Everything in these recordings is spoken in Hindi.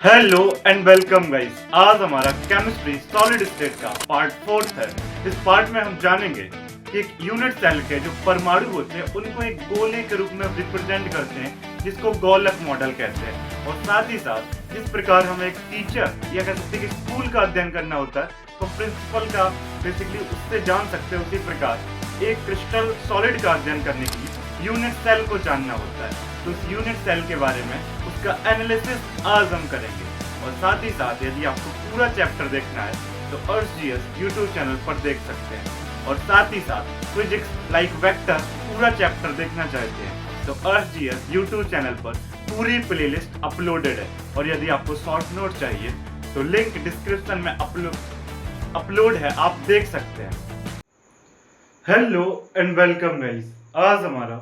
Hello and welcome guys. आज हमारा केमिस्ट्री सॉलिड स्टेट का पार्ट 4 है। इस पार्ट में हम जानेंगे कि एक यूनिट सेल के जो परमाणु होते हैं उनको एक गोले के रूप में रिप्रेजेंट करते हैं, जिसको गोलक मॉडल कहते हैं। और साथ ही साथ जिस प्रकार हमें एक टीचर या कह सकते हैं कि स्कूल का अध्ययन करना होता है तो प्रिंसिपल का बेसिकली उससे जान सकते हैं, उसी प्रकार एक क्रिस्टल सॉलिड का अध्ययन करने के लिए यूनिट सेल को जानना होता है। तो इस यूनिट सेल के बारे में उसका एनालिसिस आज हम करेंगे। और साथ ही साथ यदि आपको पूरा चैप्टर देखना है तो अर्सजीएस यूट्यूब चैनल पर देख सकते हैं। और साथ ही साथ फिजिक्स लाइक वेक्टर पूरा चैप्टर देखना चाहते हैं तो अर्सजीएस यूट्यूब चैनल पर पूरी प्लेलिस्ट अपलोडेड है। और यदि आपको शॉर्ट नोट चाहिए तो लिंक डिस्क्रिप्शन में अपलोड है, आप देख सकते हैं। Hello and welcome guys. आज हमारा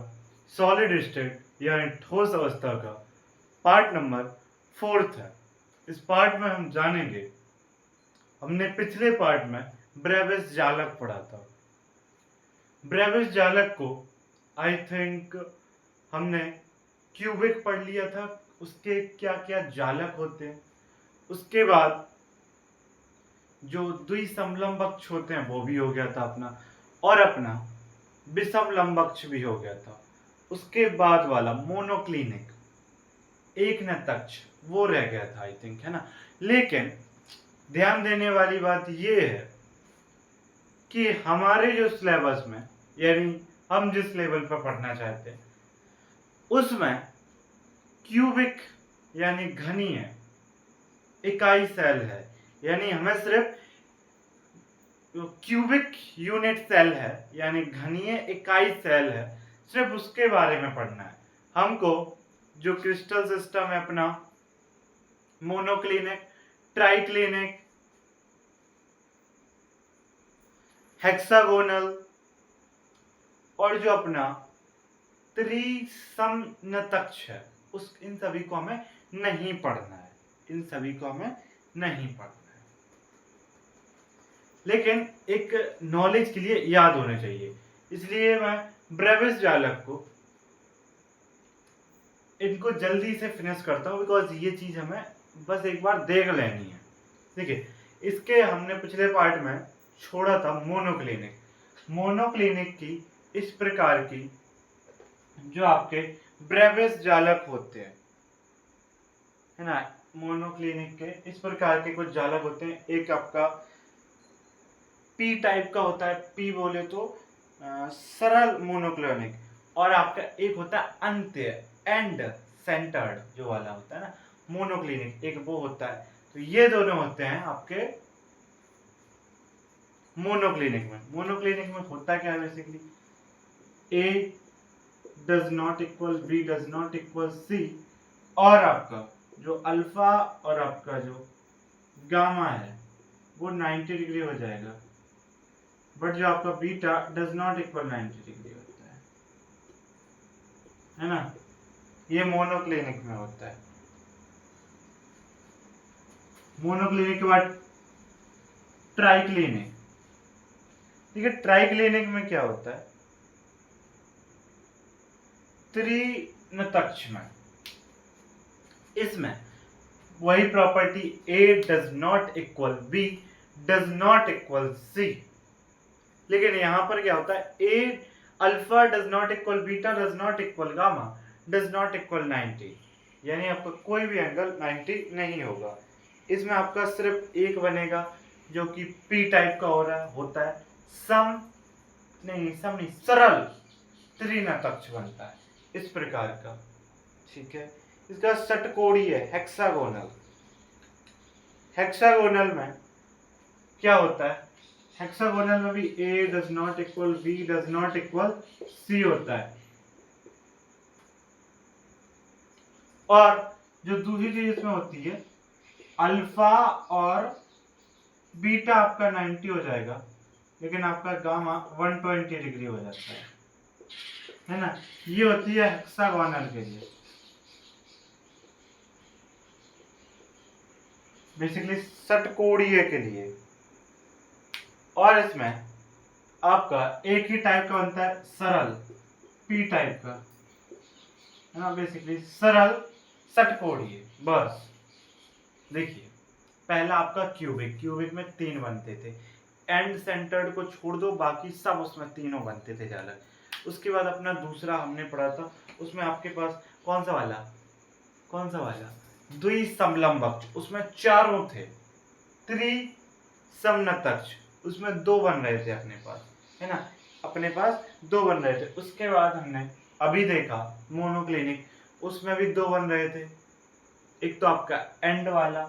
सॉलिड स्टेट यानी ठोस अवस्था का पार्ट नंबर 4 है। इस पार्ट में हम जानेंगे, हमने पिछले पार्ट में ब्रेविस जालक पढ़ा था। ब्रेविस जालक को आई थिंक हमने क्यूबिक पढ़ लिया था, उसके क्या क्या जालक होते हैं। उसके बाद जो द्विसमलंबक्ष होते हैं वो भी हो गया था अपना, और अपना विषमलंबक्ष भी हो गया था। उसके बाद वाला मोनोक्लिनिक एक नतक्ष वो रह गया था आई थिंक, है ना। लेकिन ध्यान देने वाली बात ये है कि हमारे जो सिलेबस में यानी हम जिस लेवल पर पढ़ना चाहते हैं उसमें क्यूबिक यानी घनीय इकाई सेल है, यानी हमें सिर्फ क्यूबिक यूनिट सेल है यानी घनीय इकाई सेल है, सिर्फ उसके बारे में पढ़ना है हमको। जो क्रिस्टल सिस्टम है अपना मोनोक्लिनिक, ट्राइक्लिनिक, हेक्सागोनल और जो अपना त्रिसमनतक्ष है इन सभी को हमें नहीं पढ़ना है, इन सभी को हमें नहीं पढ़ना है। लेकिन एक नॉलेज के लिए याद होने चाहिए, इसलिए मैं ब्रेविस जालक को इनको जल्दी से फिनिश करता हूँ, बिकॉज ये चीज हमें बस एक बार देख लेनी है। देखिए, इसके हमने पिछले पार्ट में छोड़ा था मोनोक्लिनिक। मोनोक्लिनिक की इस प्रकार की जो आपके ब्रेविस जालक होते हैं, है ना, मोनोक्लिनिक के इस प्रकार के कुछ जालक होते हैं। एक आपका पी टाइप का होता है, पी बोले तो सरल मोनोक्लिनिक, और आपका एक होता है अंत्य एंड सेंटर्ड जो वाला होता है ना मोनोक्लिनिक, एक वो होता है। तो ये दोनों होते हैं आपके मोनोक्लिनिक में। मोनोक्लिनिक में होता क्या है basically, A does not equal B does not equal C, और आपका जो अल्फा और आपका जो गामा है वो 90 डिग्री हो जाएगा, बट जो आपका beta does not equal 90 degree होता है ना। ये मोनोक्लिनिक में होता है। मोनोक्लिनिक के बाद ट्राइक्लिनिक। ठीक है, ट्राइक्लिनिक में क्या होता है, त्रिनतक्ष में इसमें वही property A does not equal B does not equal C. लेकिन यहां पर क्या होता है, A alpha does not equal beta does not equal gamma does not equal 90, यानी आपका कोई भी एंगल 90 नहीं होगा। इसमें आपका सिर्फ एक बनेगा जो कि पी टाइप का हो रहा है, होता है सम नहीं सरल त्रिनतक्ष बनता है इस प्रकार का। ठीक है, इसका षटकोणीय है हेक्सागोनल। हेक्सागोनल में क्या होता है, हेक्सागोनल में भी A does not equal B does not equal C होता है। और जो दूसरी चीज इसमें होती है, अल्फा और बीटा आपका 90 हो जाएगा, लेकिन आपका गामा 120 डिग्री हो जाता है ना। ये होती है हेक्सागोनल के लिए, बेसिकली षटकोणीय के लिए। और इसमें आपका एक ही टाइप का बनता है सरल, पी टाइप का, है ना, बेसिकली सरल षटकोणीय बस। देखिए, पहला आपका क्यूबिक, क्यूबिक में 3 बनते थे। एंड सेंटर्ड को छोड़ दो, बाकी सब उसमें तीनों बनते थे जालक। उसके बाद अपना दूसरा हमने पढ़ा था, उसमें आपके पास कौन सा वाला, कौन सा वाला, द्विसमलंबक, उसमें चारों थे। त्रिसमनतक्ष, उसमें 2 बन रहे थे अपने पास, है ना, अपने पास 2 बन रहे थे। उसके बाद हमने अभी देखा मोनोक्लिनिक, उसमें भी 2 बन रहे थे। एक तो आपका एंड वाला,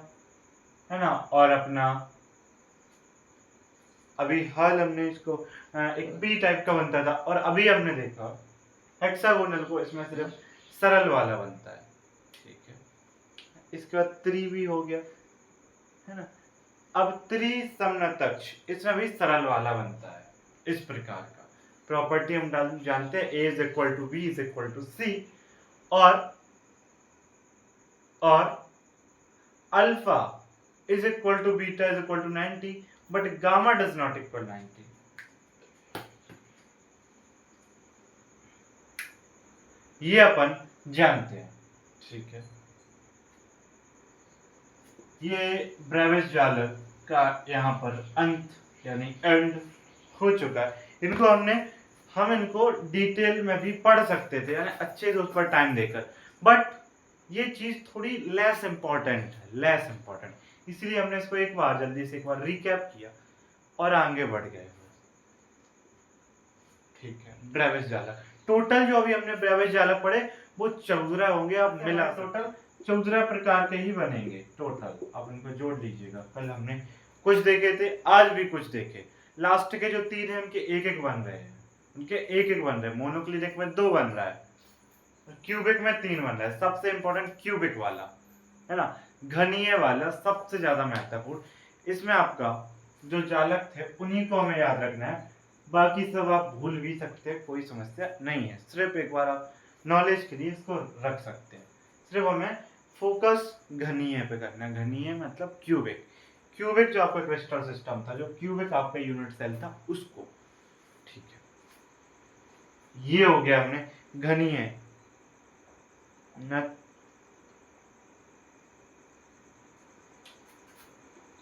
है ना, और अपना अभी हाल हमने इसको एक बी टाइप का बनता था, और अभी हमने देखा हेक्सागोनल को, इसमें सिर्फ सरल वाला बनता है। ठीक है, इसके बाद त्रि भी हो गया, है ना। अब त्रिसमनतक्ष, इसमें भी सरल वाला बनता है। इस प्रकार का प्रॉपर्टी हम जानते हैं, A is equal to B is equal to C, और alpha is equal to beta is equal to 90, but gamma does not equal 90. ये अपन जानते हैं। ठीक है, ये ब्रेविस जालक का यहाँ पर अंत यानी एंड हो चुका है। इनको हम इनको डिटेल में भी पढ़ सकते थे, यानी अच्छे से उस पर टाइम देकर, बट ये चीज थोड़ी लेस इंपॉर्टेंट है, लेस इंपॉर्टेंट, इसलिए हमने इसको एक बार जल्दी से एक बार रिकैप किया और आगे बढ़ गए। ठीक है, ब्रेविस जालक टोटल जो अभी हमने ब्रेविस जालक पढ़े वो 14 होंगे। अब मिला टोटल 14 प्रकार के ही बनेंगे टोटल। अब इनको जोड़ लीजिएगा, कल हमने कुछ देखे थे, आज भी कुछ देखे। लास्ट के जो 3 है उनके एक एक बन रहे हैं, उनके एक एक बन रहे हैं। मोनोक्लिनिक में 2 बन रहा है, क्यूबिक में 3 बन रहा है। सबसे इंपॉर्टेंट क्यूबिक वाला, है ना, घनीय वाला सबसे ज्यादा महत्वपूर्ण। इसमें आपका जो जालक थे उन्हीं को हमें याद रखना है, बाकी सब आप भूल भी सकते हैं, कोई समस्या नहीं है। सिर्फ एक बार आप नॉलेज के लिए इसको रख सकते हैं। सिर्फ हमें फोकस घनीय पे करना है। घनीय मतलब क्यूबिक, क्यूबिक जो आपका क्रिस्टल सिस्टम था, जो क्यूबिक आपका यूनिट सेल था उसको। ठीक है, ये हो गया हमने घनीय।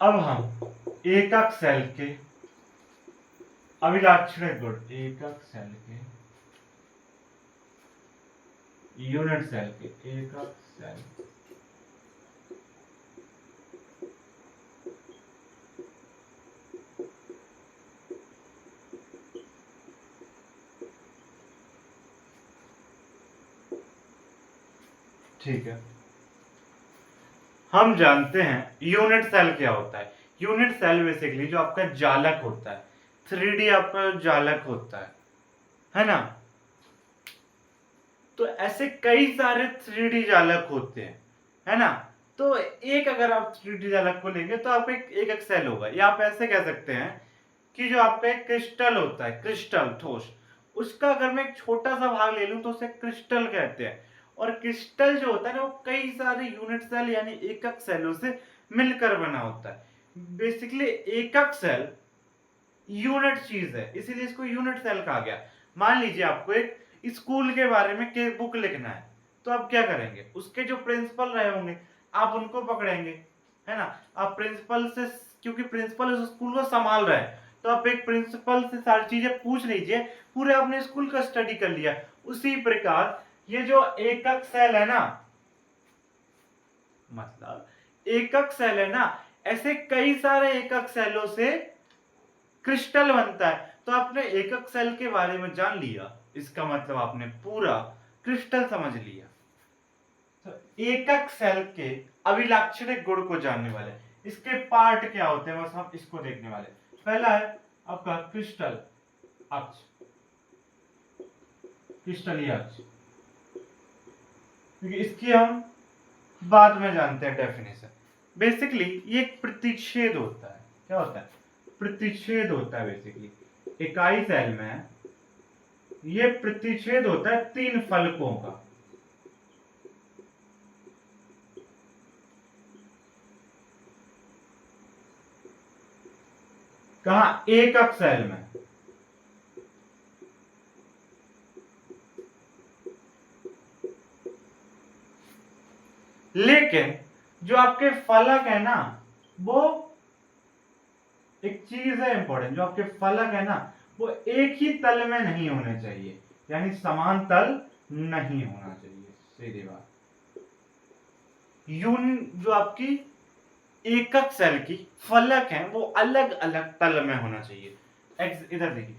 अब हम एकक सेल के अभिलाक्षणिक गुण, एकक सेल के यूनिट सेल के एकक सेल ठीक है, हम जानते हैं यूनिट सेल क्या होता है। यूनिट सेल बेसिकली जो आपका जालक होता है, 3D आपका जालक होता है ना। तो ऐसे कई सारे 3D जालक होते हैं, है ना। तो एक अगर आप 3D जालक को लेंगे तो आपको एक सेल होगा, या आप ऐसे कह सकते हैं कि जो आपका एक क्रिस्टल होता है, क्रिस्टल ठोस, उसका अगर मैं एक छोटा सा भाग ले लूं तो उसे क्रिस्टल कहते हैं। और क्रिस्टल जो होता है ना, वो कई सारे यूनिट सेल यानी एकक सेलों से मिलकर बना होता है। बेसिकली एकक सेल यूनिट चीज है, इसीलिए इसको यूनिट सेल कहा गया। मान लीजिए आपको एक स्कूल के बारे में के बुक लिखना है, तो आप क्या करेंगे, उसके जो प्रिंसिपल रहे होंगे आप उनको पकड़ेंगे, है ना। आप प्रिंसिपल से, क्योंकि प्रिंसिपल उस स्कूल को संभाल रहा है, तो आप एक प्रिंसिपल से सारी चीजें पूछ लीजिए, पूरे आपने स्कूल का स्टडी कर लिया। उसी प्रकार ये जो एकक सेल है ना, मतलब एकक सेल है ना, ऐसे कई सारे एकक सेलों से क्रिस्टल बनता है। तो आपने एकक सेल के बारे में जान लिया, इसका मतलब आपने पूरा क्रिस्टल समझ लिया। तो एकक सेल के अभिलाक्षणिक गुण को जानने वाले, इसके पार्ट क्या होते हैं, बस हम इसको देखने वाले। पहला है आपका क्रिस्टल अक्ष, क्रिस्टलीय अक्ष, क्योंकि इसकी हम बाद में जानते हैं डेफिनेशन। बेसिकली ये एक प्रतिच्छेद होता है। क्या होता है? प्रतिच्छेद होता है। बेसिकली इकाई सेल में ये प्रतिच्छेद होता है 3 फलकों का। कहा? एकक सेल में। लेकिन जो आपके फलक है ना, वो एक चीज है इंपॉर्टेंट, जो आपके फलक है ना वो एक ही तल में नहीं होने चाहिए, यानी समान तल नहीं होना चाहिए। सीधी बात। जो आपकी एकक सेल की फलक है वो अलग अलग तल में होना चाहिए। इधर देखिए,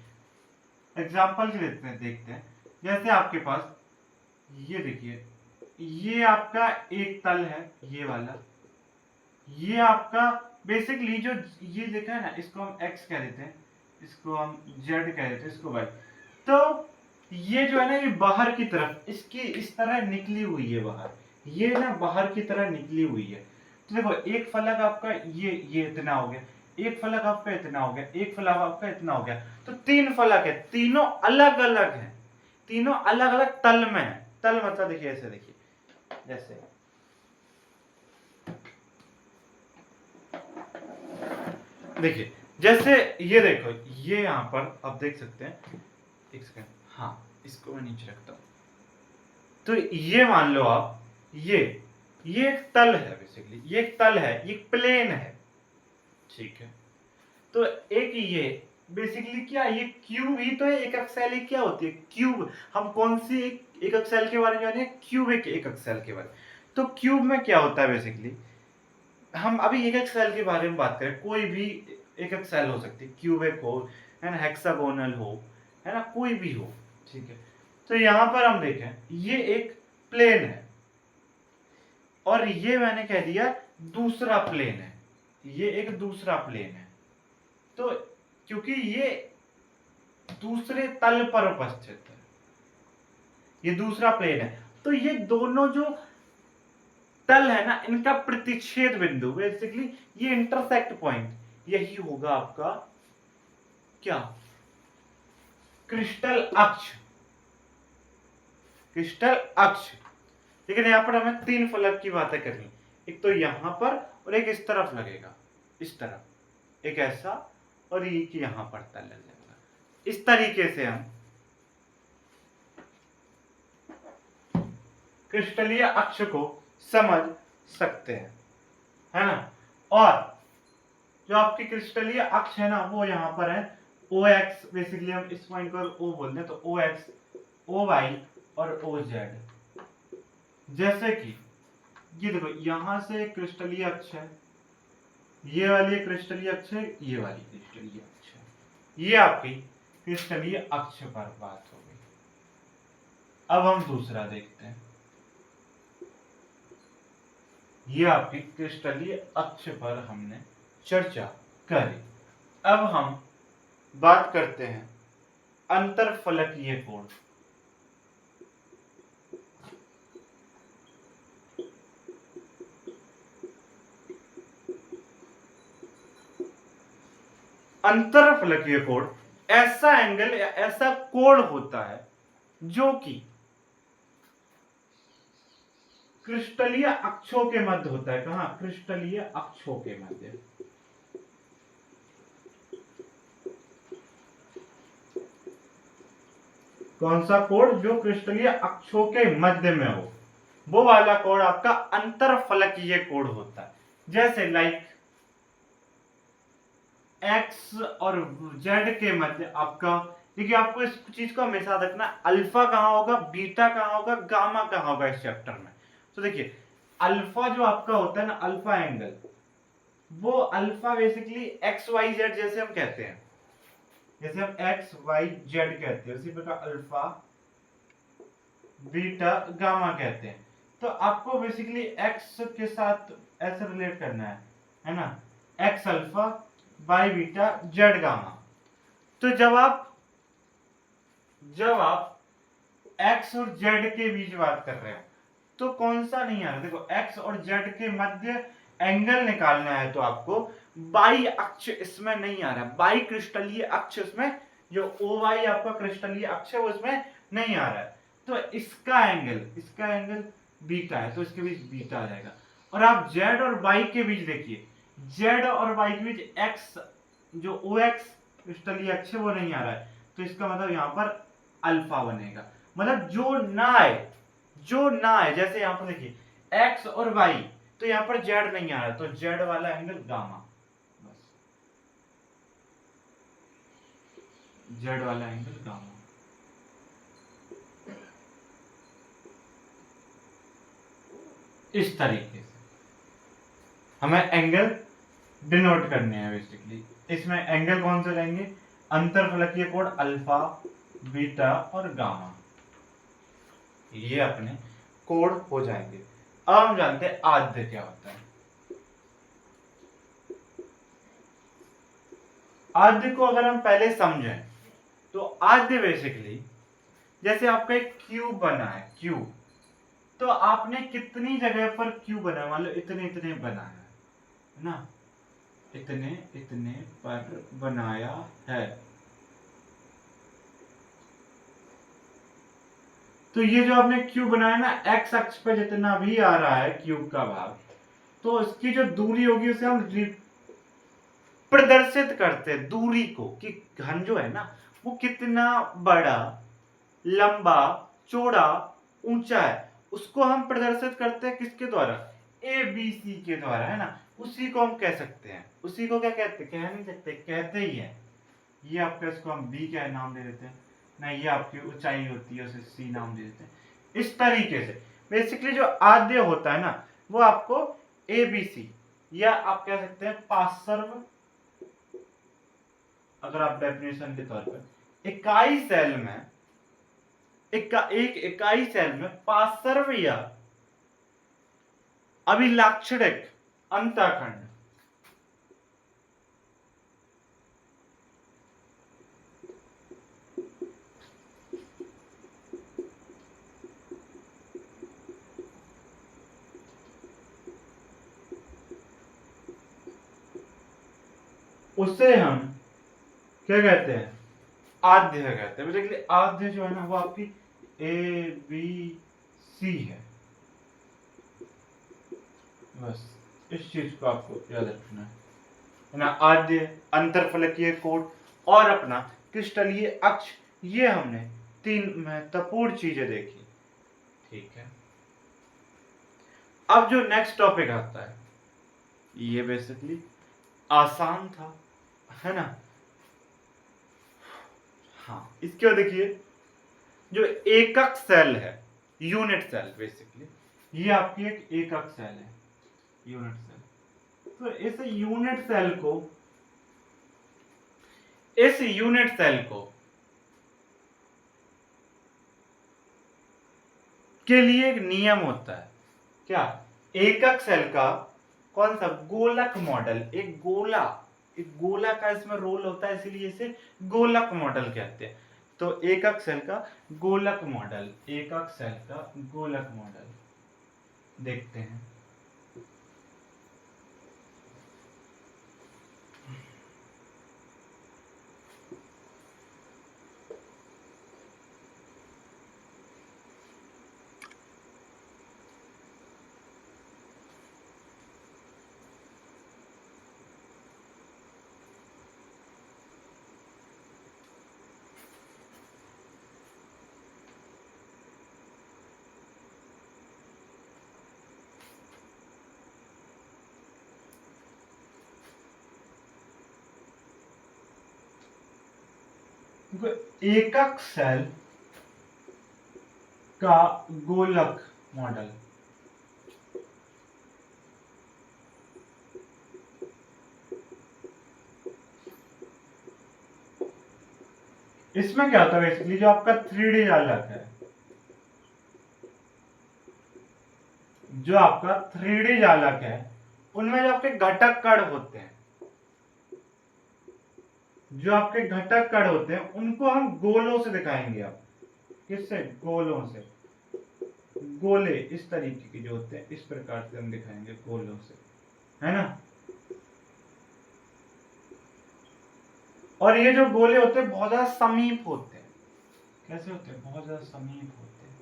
एग्जाम्पल देखते हैं। जैसे आपके पास ये देखिए, ये आपका एक तल है, ये वाला, ये आपका बेसिकली जो ये लिखा है ना, इसको हम x कह देते हैं, इसको हम z कह देते हैं, इसको y। तो ये जो है ना, ये बाहर की तरफ इसकी इस तरह निकली हुई है बाहर, ये ना बाहर की तरह निकली हुई है। तो देखो, एक फलक आपका ये इतना हो गया, एक फलक आपका इतना हो गया, एक फलक आपका इतना हो गया, तो 3 फलक है, तीनों अलग अलग है, तीनों अलग अलग तल में है। तल मतलब देखिए, ऐसे देखिए, जैसे देखिए, जैसे ये देखो, ये यहाँ पर आप देख सकते हैं, एक सेकंड, हाँ इसको मैं नीचे रखता हूं। तो ये मान लो आप, ये एक तल है, बेसिकली ये एक तल है, ये प्लेन है, ठीक है। तो एक ये बेसिकली क्या, ये क्यूब ही तो है। एकक सेल क्या होती है? क्यूब। हम कौन सी एकक सेल के बारे में जाने? क्यूबिक एकक सेल के बारे में। तो क्यूब में क्या होता है बेसिकली, हम अभी एकक सेल के बारे में बात करें, कोई भी एकक सेल हो सकती है, क्यूबिक हो, है ना, हेक्सागोनल हो, है ना, कोई भी हो, ठीक है। तो यहां पर हम देखें, ये एक प्लेन है और ये मैंने कह दिया दूसरा प्लेन है, ये एक दूसरा प्लेन है। तो क्योंकि ये दूसरे तल पर उपस्थित है, ये दूसरा प्लेन है, तो ये दोनों जो तल है ना, इनका प्रतिच्छेद बिंदु, बेसिकली ये इंटरसेक्ट पॉइंट, यही होगा आपका क्या, क्रिस्टल अक्ष, क्रिस्टल अक्ष। लेकिन यहां पर हमें 3 फलक की बातें करनी, एक तो यहां पर और एक इस तरफ लगेगा, इस तरफ, एक ऐसा, और एक यहां पर तल लग जाएगा। इस तरीके से हम क्रिस्टलीय अक्ष को समझ सकते हैं, है ना। और जो आपकी क्रिस्टलीय अक्ष है ना, वो यहां पर है OX, बेसिकली हम इस पॉइंट को O बोलते हैं, तो OX, OY और OZ। जैसे कि ये देखो, यहां से क्रिस्टलीय अक्ष है, ये वाली क्रिस्टलीय अक्ष है, ये वाली क्रिस्टलीय अक्ष है, ये आपकी क्रिस्टलीय अक्ष पर बात हो गई। अब हम दूसरा देखते हैं, ये आपकी क्रिस्टलीय अक्ष पर हमने चर्चा करी। अब हम बात करते हैं अंतरफलकीय कोण। अंतरफलकीय कोण ऐसा एंगल या ऐसा कोण होता है जो कि क्रिस्टलीय अक्षों के मध्य होता है। कहां? क्रिस्टलीय अक्षों के मध्य। कौन सा कोण? जो क्रिस्टलीय अक्षों के मध्य में हो, वो वाला कोण आपका अंतरफलकीय कोण होता है। जैसे लाइक x और z के मध्य आपका, देखिए आपको इस चीज को हमेशा रखना, अल्फा कहां होगा, बीटा कहां होगा, गामा कहां होगा इस चैप्टर में। तो देखिए, अल्फा जो आपका होता है ना, अल्फा एंगल, वो alpha basically X Y Z जैसे हम कहते हैं, जैसे हम एक्स वाई जेड कहते हैं, उसी प्रकार अल्फा बीटा गामा कहते हैं। तो आपको बेसिकली एक्स के साथ ऐसे रिलेट करना है ना, X alpha Y beta Z gamma. तो जब आप एक्स और जेड के बीच बात कर रहे हो, तो कौन सा नहीं आ रहा, देखो एक्स और जेड के मध्य एंगल निकालना है, तो आपको बाई अक्ष इसमें नहीं आ रहा, बाई क्रिस्टलीय अक्ष इसमें, जो ओ वाई आपका क्रिस्टलीय अक्ष है वो इसमें नहीं आ रहा है। तो इसका एंगल बीटा है, तो इसके बीच बीटा आ जाएगा। और आप जेड और वाई के बीच देखिए, जेड और वाई के बीच एक्स, जो ओ एक्स क्रिस्टलीय अक्ष है वो नहीं आ रहा है, तो इसका मतलब यहां पर अल्फा बनेगा। मतलब जो ना आए, जैसे यहां पर देखिए एक्स और वाई, तो यहाँ पर जेड नहीं आ रहा, तो जेड वाला एंगल गामा, बस जेड वाला एंगल गामा। इस तरीके से हमें एंगल डिनोट करने हैं बेसिकली। इसमें एंगल कौन से रहेंगे? अंतरफलकीय कोण अल्फा, बीटा और गामा, ये अपने कोण हो जाएंगे। अब हम जानते हैं आद्य क्या होता है। आद्य को अगर हम पहले समझें तो आद्य बेसिकली जैसे आपका एक क्यूब बना है, क्यूब, तो आपने कितनी जगह पर क्यूब बनाया, मान लो इतने इतने बनाया है ना, इतने इतने पर बनाया है, तो ये जो आपने क्यूब बनाया ना, एक्स अक्ष पे जितना भी आ रहा है क्यूब का भाग, तो इसकी जो दूरी होगी उसे हम प्रदर्शित करते हैं दूरी को, कि घन जो है ना वो कितना बड़ा, लंबा, चौड़ा, ऊंचा है, उसको हम प्रदर्शित करते हैं किसके द्वारा? ए बी सी के द्वारा, है ना। उसी को हम कह सकते हैं, उसी को क्या कहते हैं? कह नहीं सकते, कहते ही है। ये आपका, इसको हम बी क्या नाम दे देते हैं ना, ये आपकी ऊंचाई होती है, उसे सी नाम दे देते हैं। इस तरीके से बेसिकली जो आद्य होता है ना, वो आपको ए बी सी, या आप कह सकते हैं पार्श्व, अगर आप डेफिनेशन के तौर पर इकाई सेल में एक इकाई सेल में पार्श्व या अभिलाक्षणिक अंतःखंड, उसे हम क्या कहते हैं? आद्य कहते हैं। बेसिकली आद्य जो है ना वो आपकी ए बी सी है, बस इस चीज को आपको याद रखना है ना। आद्य, अंतरफलकीय कोण और अपना क्रिस्टलीय अक्ष, ये हमने 3 महत्वपूर्ण चीजें देखी, ठीक है। अब जो नेक्स्ट टॉपिक आता है, ये बेसिकली आसान था, है ना। हाँ, इसके बाद देखिए जो एकक सेल है, यूनिट सेल, बेसिकली ये आपकी एक एकक सेल है, यूनिट सेल। तो इस यूनिट सेल को के लिए एक नियम होता है, क्या? एकक सेल का कौन सा? गोलक मॉडल, एक गोला का इसमें रोल होता है, इसीलिए इसे गोलक मॉडल कहते हैं। तो एकक सेल का गोलक मॉडल, एकक सेल का गोलक मॉडल देखते हैं। एकक सेल का गोलक मॉडल, इसमें क्या होता है? बेसिकली जो आपका 3D जालक है, जो आपका 3D जालक है, उनमें जो आपके घटक कण होते हैं, उनको हम गोलों से दिखाएंगे। आप किससे? गोलों से। गोले इस तरीके के जो होते हैं, इस प्रकार से हम दिखाएंगे गोलों से, है ना। और ये जो गोले होते हैं बहुत ज्यादा समीप होते हैं। कैसे होते हैं? बहुत ज्यादा समीप होते हैं,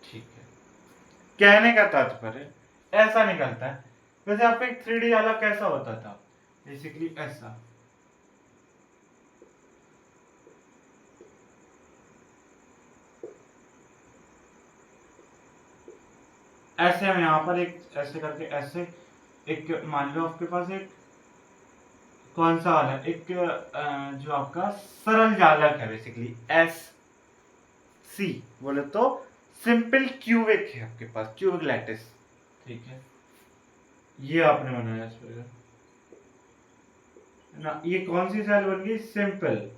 ठीक है। कहने का तात्पर्य ऐसा निकलता है। वैसे आपका एक 3D वाला कैसा होता था? बेसिकली ऐसा, ऐसे हम यहाँ पर एक ऐसे करके ऐसे एक मान लो आपके पास एक कौन सा वाला एक जो आपका सरल जालक है बेसिकली एस सी बोले तो सिंपल क्यूबिक है आपके पास क्यूबिक लैटिस। ठीक है, ये आपने बनाया इस पर ना, ये कौन सी सेल बन गई? Simple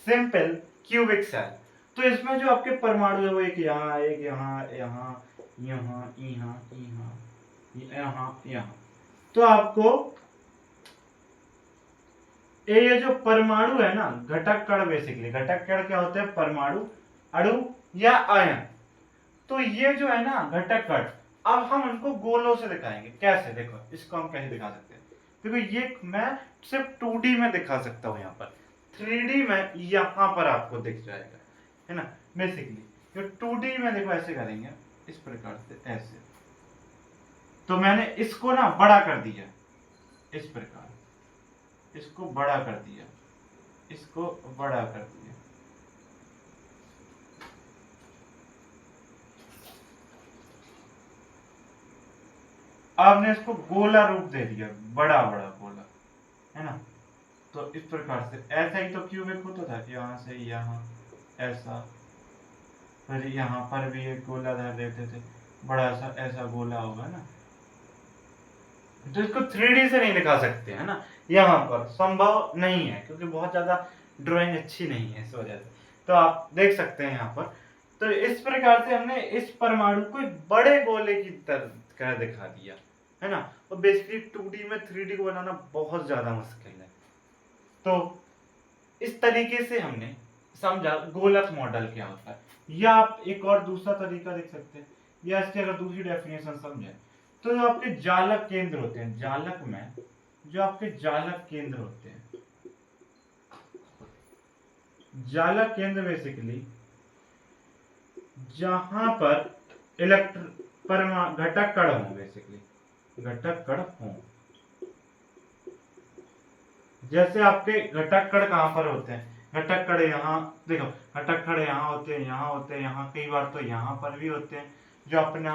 simple cubic cell. तो इसमें जो आपके परमाणु है वो एक यहाँ यहाँ यहाँ यहाँ यहाँ यहाँ यहाँ। तो आपको ये जो परमाणु है ना, घटक कण, बेसिकली घटक कण क्या होते हैं? परमाणु, अणु या आयन। तो ये जो है ना घटक कण, अब हम उनको गोलों से दिखाएंगे। कैसे? देखो इसको हम कैसे दिखा सकते हैं। देखो ये मैं सिर्फ 2D में दिखा सकता हूँ, यहाँ पर 3D में यहाँ पर आपको दिख जाएगा, है ना। बेसिकली जो 2D में देखो ऐसे करेंगे इस प्रकार से ऐसे, तो मैंने इसको ना बड़ा कर दिया इस प्रकार, इसको बड़ा कर दिया, इसको बड़ा कर दिया। आपने इसको गोला रूप दे दिया, बड़ा बड़ा गोला, है ना। तो इस प्रकार से ऐसा ही तो क्यूबिक होता था, यहाँ से यहाँ ऐसा, फिर यहाँ पर भी एक गोला धर देते थे, बड़ा सा ऐसा गोला होगा ना। तो इसको 3D से नहीं दिखा सकते, है ना, यहाँ पर संभव नहीं है क्योंकि बहुत ज्यादा ड्राइंग अच्छी नहीं है इस वजह से। तो आप देख सकते हैं यहाँ पर। तो इस प्रकार से हमने इस परमाणु को एक बड़े गोले की तरह दिखा दिया, है ना। और बेसिकली 2D में 3D को बनाना बहुत ज्यादा मुश्किल है। तो इस तरीके से हमने समझा गोलक मॉडल क्या होता है। या आप एक और दूसरा तरीका देख सकते हैं, या इसकी अगर दूसरी डेफिनेशन समझे तो जो आपके जालक केंद्र होते हैं, जालक में जो आपके जालक केंद्र होते हैं, जालक केंद्र बेसिकली जहां पर घटक कण हो, बेसिकली घटक कण हो। जैसे आपके घटक कण कहां पर होते हैं? घटक कण यहाँ देखो, घटक कण यहाँ होते हैं, यहाँ होते हैं, यहाँ कई बार तो यहाँ पर भी होते हैं। जो अपना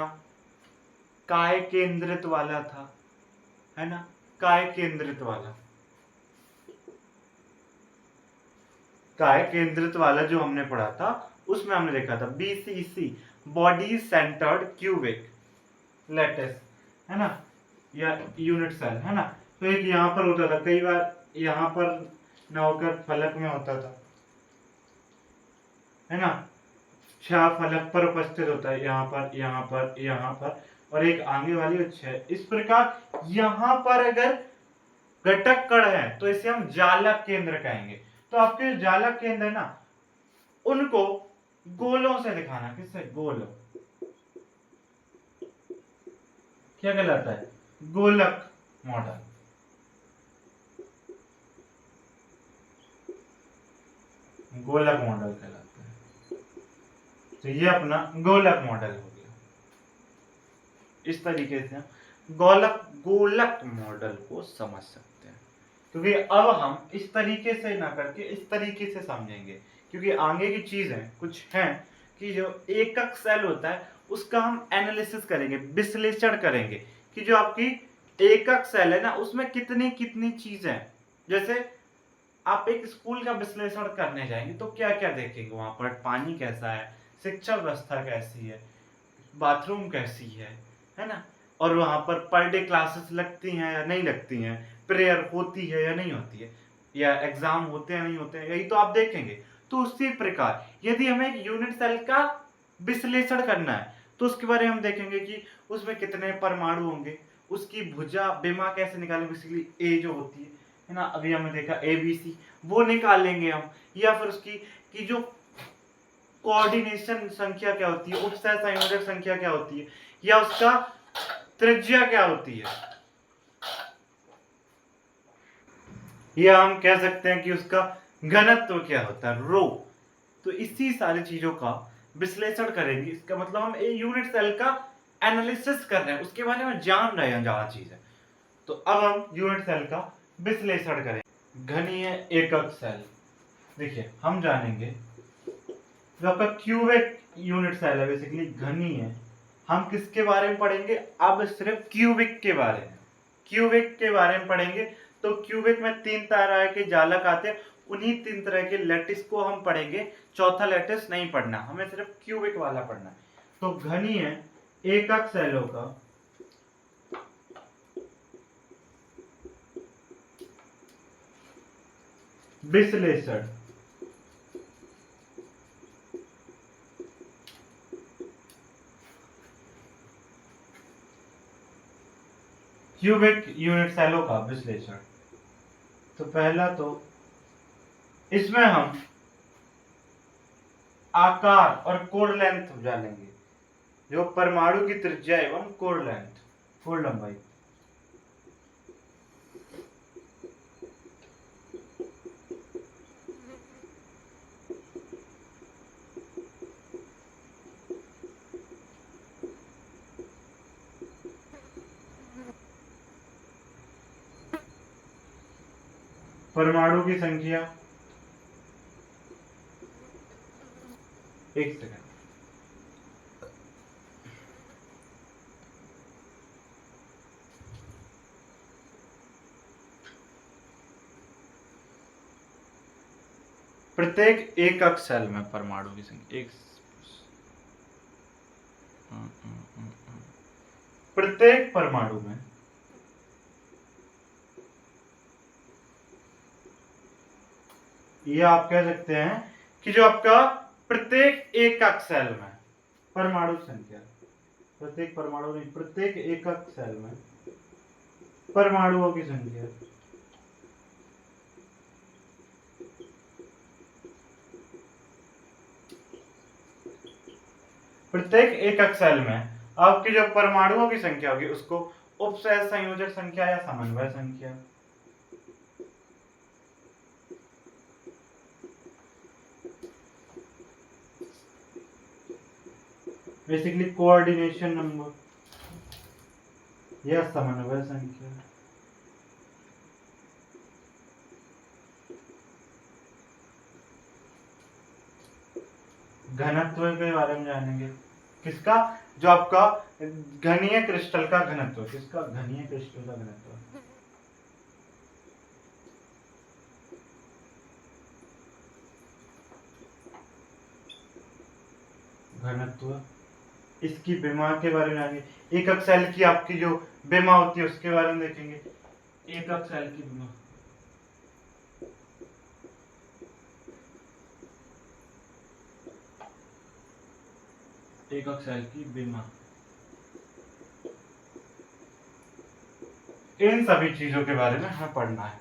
काय केंद्रित वाला था, है ना, काय केंद्रित वाला, काय केंद्रित वाला जो हमने पढ़ा था उसमें हमने देखा था BCC, body centred cubic lattice, है ना, या यूनिट सेल, है ना। तो एक यहाँ पर होता था, कई बार यहाँ पर न होकर फलक में होता था, है ना, 6 फलक पर उपस्थित होता है, यहाँ पर यहाँ पर यहाँ पर, और एक आगे वाली 6। इस प्रकार यहाँ पर अगर घटक कण है तो इसे हम जालक केंद्र कहेंगे। तो आपके जालक केंद्र है ना, उनको गोलों से दिखाना। किससे? गोल। क्या कहलाता है? गोलक मॉडल। गोलक मॉडल कहलाता है। तो ये अपना गोलक मॉडल हो गया। इस तरीके से हम गोलक मॉडल को समझ सकते हैं, क्योंकि अब हम इस तरीके से ना करके इस तरीके से समझेंगे, क्योंकि आगे की चीजें कुछ हैं कि जो एकक सेल होता है उसका हम एनालिसिस करेंगे, विश्लेषण करेंगे कि जो आपकी एकक सेल है ना उसमें कितनी कितनी चीजें हैं। जैसे आप एक स्कूल का विश्लेषण करने जाएंगे तो क्या क्या देखेंगे वहां पर? पानी कैसा है, शिक्षा व्यवस्था कैसी है, बाथरूम कैसी है ना, और वहां पर डे क्लासेस लगती हैं या नहीं लगती हैं, प्रेयर होती है या नहीं होती है, या एग्जाम होते हैं नहीं होते हैं, यही तो आप देखेंगे। तो उसी प्रकार यदि हमें एक यूनिट सेल का विश्लेषण करना है तो उसके बारे में हम देखेंगे कि उसमें कितने परमाणु होंगे, उसकी भुजा बिमा कैसे निकालेंगे, बेसिकली ए जो होती है ना, अभी हमने देखा ABC, वो निकालेंगे हम। या फिर उसकी की जो कोऑर्डिनेशन संख्या क्या होती है, उपसह संयोजक संख्या क्या होती है, या उसका त्रिज्या क्या होती है, या हम कह सकते हैं कि उसका घनत्व क्या होता है, रो। तो इसी सारी चीजों का विश्लेषण करेंगे। इसका मतलब हम यूनिट सेल का एनालिसिस कर रहे हैं, उसके बारे में जान रहे हैं ज्यादा चीजें। तो अब हम यूनिट सेल का विश्लेषण करेंगे। घनीय एकक सेल, देखिए हम जानेंगे जो आपका क्यूबिक यूनिट सेल है, बेसिकली घनीय, हम किसके बारे में पढ़ेंगे? अब सिर्फ क्यूबिक के बारे में, क्यूबिक के बारे में पढ़ेंगे। तो क्यूबिक में 3 तरह के जालक आते हैं, उन्हीं 3 तरह के लैटिस को हम पढ़ेंगे। चौथा लैटिस नहीं पढ़ना, हमें सिर्फ क्यूबिक वाला पढ़ना है। तो घनीय एकक सेलों का विश्लेषण। क्यूबिक यूनिट सेलों का विश्लेषण। तो पहला तो इसमें हम आकार और कोण लेंथ जानेंगे, जो परमाणु की त्रिज्या एवं कोण लेंथ, कोण लंबाई। परमाणु की संख्या, एक सेकंड, प्रत्येक एकक सेल में परमाणु की संख्या एक, प्रत्येक परमाणु में ये आप कह सकते हैं कि जो आपका प्रत्येक एकक सेल में परमाणु संख्या, प्रत्येक परमाणु नहीं, प्रत्येक एकक सेल में परमाणुओं की संख्या प्रत्येक एकक सेल में आपकी जो परमाणुओं की संख्या होगी उसको उपसह संयोजक संख्या या समन्वय संख्या, बेसिकली कोऑर्डिनेशन नंबर या समन्वय संख्या, घनत्व के बारे में जानेंगे। किसका? जो आपका घनीय क्रिस्टल का घनत्व। किसका? घनीय क्रिस्टल का घनत्व। घनत्व, इसकी विमा के बारे में जानेंगे। एकक सेल की आपकी जो विमा होती है उसके बारे में देखेंगे। एकक सेल की विमा, एकक सेल की विमा, इन सभी चीजों के बारे में हमें पढ़ना है।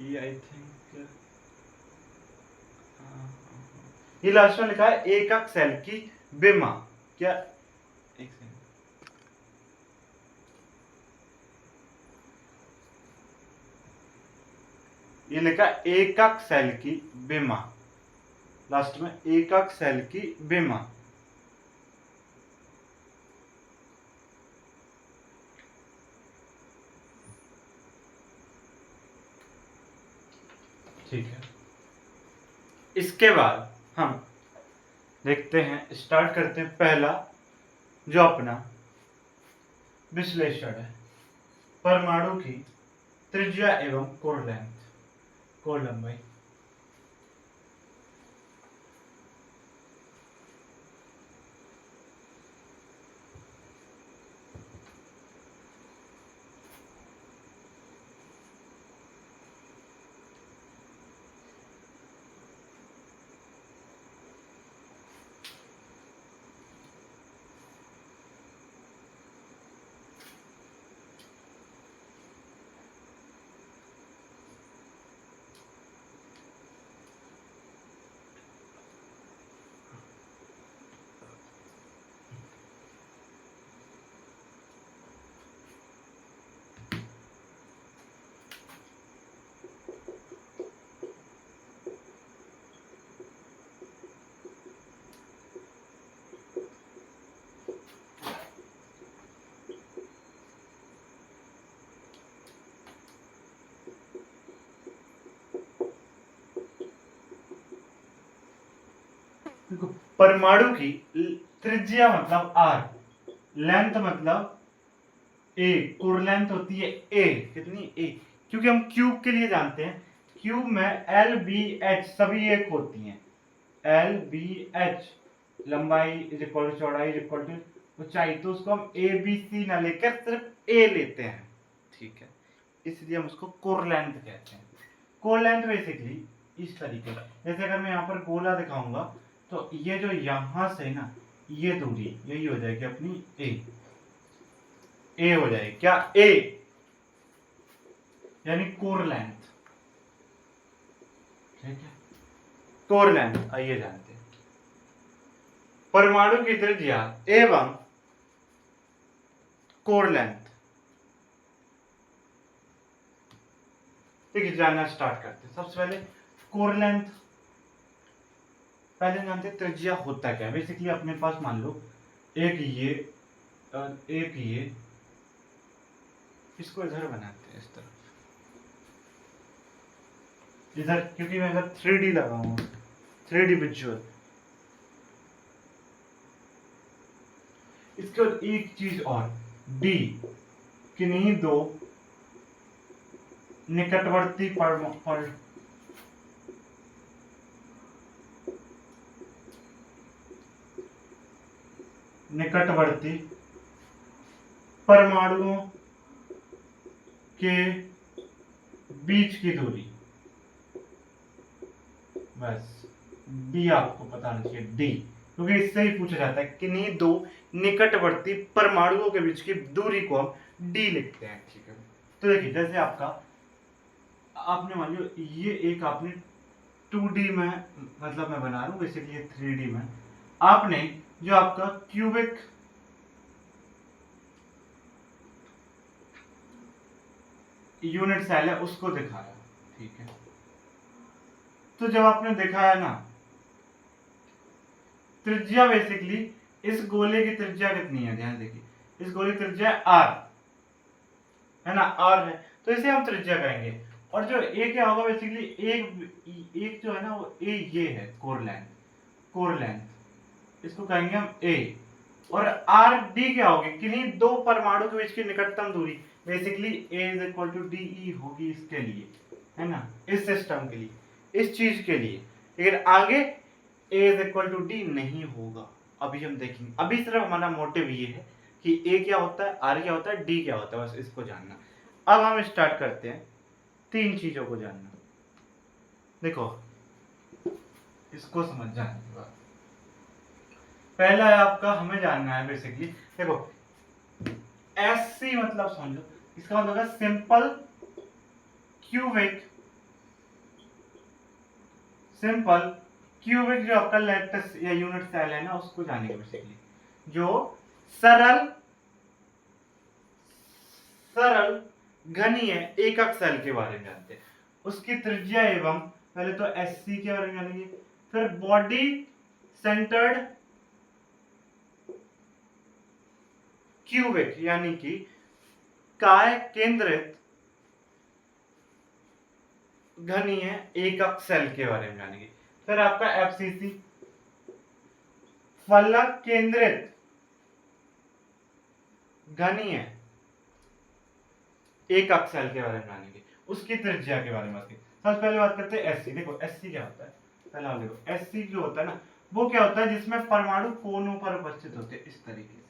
ये आई थिंक ये लास्ट में लिखा है एकक सेल की विमा। क्या? एक सेकंड, ये लिखा एकक सेल की विमा, लास्ट में एकक सेल की विमा। ठीक है, इसके बाद हम देखते हैं, स्टार्ट करते हैं पहला जो अपना विश्लेषण है, परमाणु की त्रिज्या एवं कोण लेंथ, कोण लंबाई। देखो, परमाणु की त्रिज्या मतलब आर, लेंथ मतलब ए, कोर लेंथ होती है ए, कितनी ए, क्योंकि हम क्यूब के लिए जानते हैं क्यूब में एल बी एच सभी एक होती हैं। एल बी एच लंबाई इज इक्वल टू चौड़ाई इज इक्वल टू ऊंचाई, तो उसको हम ए बी सी ना लेकर सिर्फ ए लेते हैं, ठीक है, इसलिए हम उसको कोर लेंथ कहते हैं। कोर लेंथ बेसिकली इस तरीके का, जैसे अगर मैं यहाँ पर गोला दिखाऊंगा तो ये जो यहां से ना ये दूरी यही हो जाएगी अपनी ए हो जाएगी, क्या ए, यानी कोर लेंथ, ठीक है। कोर लेंथ आइए जानते हैं। परमाणु की त्रिज्या एवं कोर लेंथ, ठीक है, जानना स्टार्ट करते हैं। सबसे पहले कोर लेंथ, पहले जानते हैं त्रिज्या होता क्या है। बेसिकली अपने पास मान लो एक ये और एक ये, इसको इधर बनाते हैं इस तरफ, इधर, क्योंकि मैं इधर 3D लगाऊंगा, 3D विजुअल। इसके बाद एक चीज और, डी, किन्हीं दो निकटवर्ती निकटवर्ती परमाणुओं के बीच की दूरी, बस डी आपको पता होना चाहिए, डी, क्योंकि इससे ही पूछा जाता है कि नहीं दो निकटवर्ती परमाणुओं के बीच की दूरी को हम डी लिखते हैं, ठीक है। तो देखिए जैसे आपका, आपने मान लो ये एक आपने 2D में, मतलब मैं बना रहा हूं बेसिकली 3D में, आपने जो आपका क्यूबिक यूनिट सेल है उसको दिखाया, ठीक है। तो जब आपने दिखाया ना, त्रिज्या बेसिकली इस गोले की त्रिज्या कितनी है, ध्यान देखिए, इस गोले की त्रिज्या आर है ना, आर है, तो इसे हम त्रिज्या कहेंगे। और जो ए क्या होगा बेसिकली, एक जो है ना वो ए, ये है कोर लेंथ, कोर लेंथ इसको कहेंगे हम ए। और आर डी क्या होगी, किन्हीं दो परमाणु के बीच की निकटतम दूरी, basically A is equal to D E होगी इसके लिए, है ना, इस सिस्टम के लिए, इस चीज के लिए। लेकिन आगे ए इज इक्वल टू डी नहीं होगा, अभी हम देखेंगे। अभी सिर्फ हमारा मोटिव ये है कि ए क्या होता है, आर क्या होता है, डी क्या होता है, बस इसको जानना। अब हम स्टार्ट करते हैं तीन चीजों को जानना। देखो इसको समझ जाने के बाद पहला है आपका, हमें जानना है बेसिकली, देखो एससी मतलब समझो, इसका मतलब है सिंपल क्यूबिक, सिंपल क्यूबिक जो आपका लैटिस या यूनिट सेल है ना उसको जानेंगे बेसिकली, जो सरल सरल घनीय एकक सेल के बारे में जानते हैं, उसकी त्रिज्या एवं, पहले तो एससी के बारे में जानेंगे, फिर बॉडी सेंटर्ड क्यूबिक यानी कि काय केंद्रित घनीय एकक सेल के बारे में जानेंगे, फिर आपका एफसीसी फलक केंद्रित घनीय एकक सेल के बारे में जानेंगे, उसकी त्रिज्या के बारे में बात करेंगे। सबसे पहले बात करते हैं एससी। देखो एससी क्या होता है, पहला देखो एससी जो होता है ना वो क्या होता है, जिसमें परमाणु कोनों पर उपस्थित होते हैं इस तरीके से,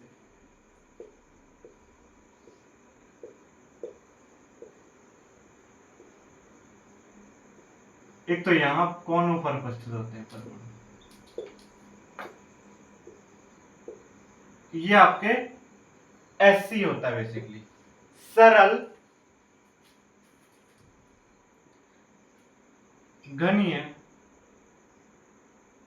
एक तो यहां कोनों पर उपस्थित होते हैं परमाणु, ये आपके एससी होता है बेसिकली, सरल घनीय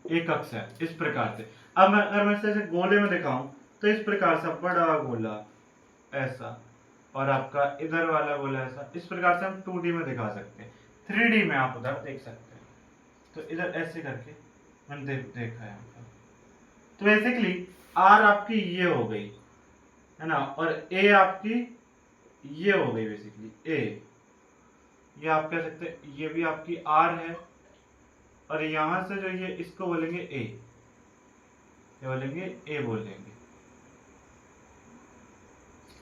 एकक सेल, इस प्रकार से। अब मैं अगर मैं इसे गोले में दिखाऊं तो इस प्रकार से बड़ा गोला ऐसा और आपका इधर वाला गोला ऐसा, इस प्रकार से हम 2D में दिखा सकते हैं। 3D में आप उधर देख सकते हैं, तो इधर ऐसे करके मैंने देखा है आपका। तो बेसिकली आर आपकी ये हो गई है ना, और ए आपकी ये हो गई बेसिकली ए, ये आप कह सकते हैं ये भी आपकी आर है, और यहां से जो ये इसको बोलेंगे ए, ये बोलेंगे ए बोलेंगे,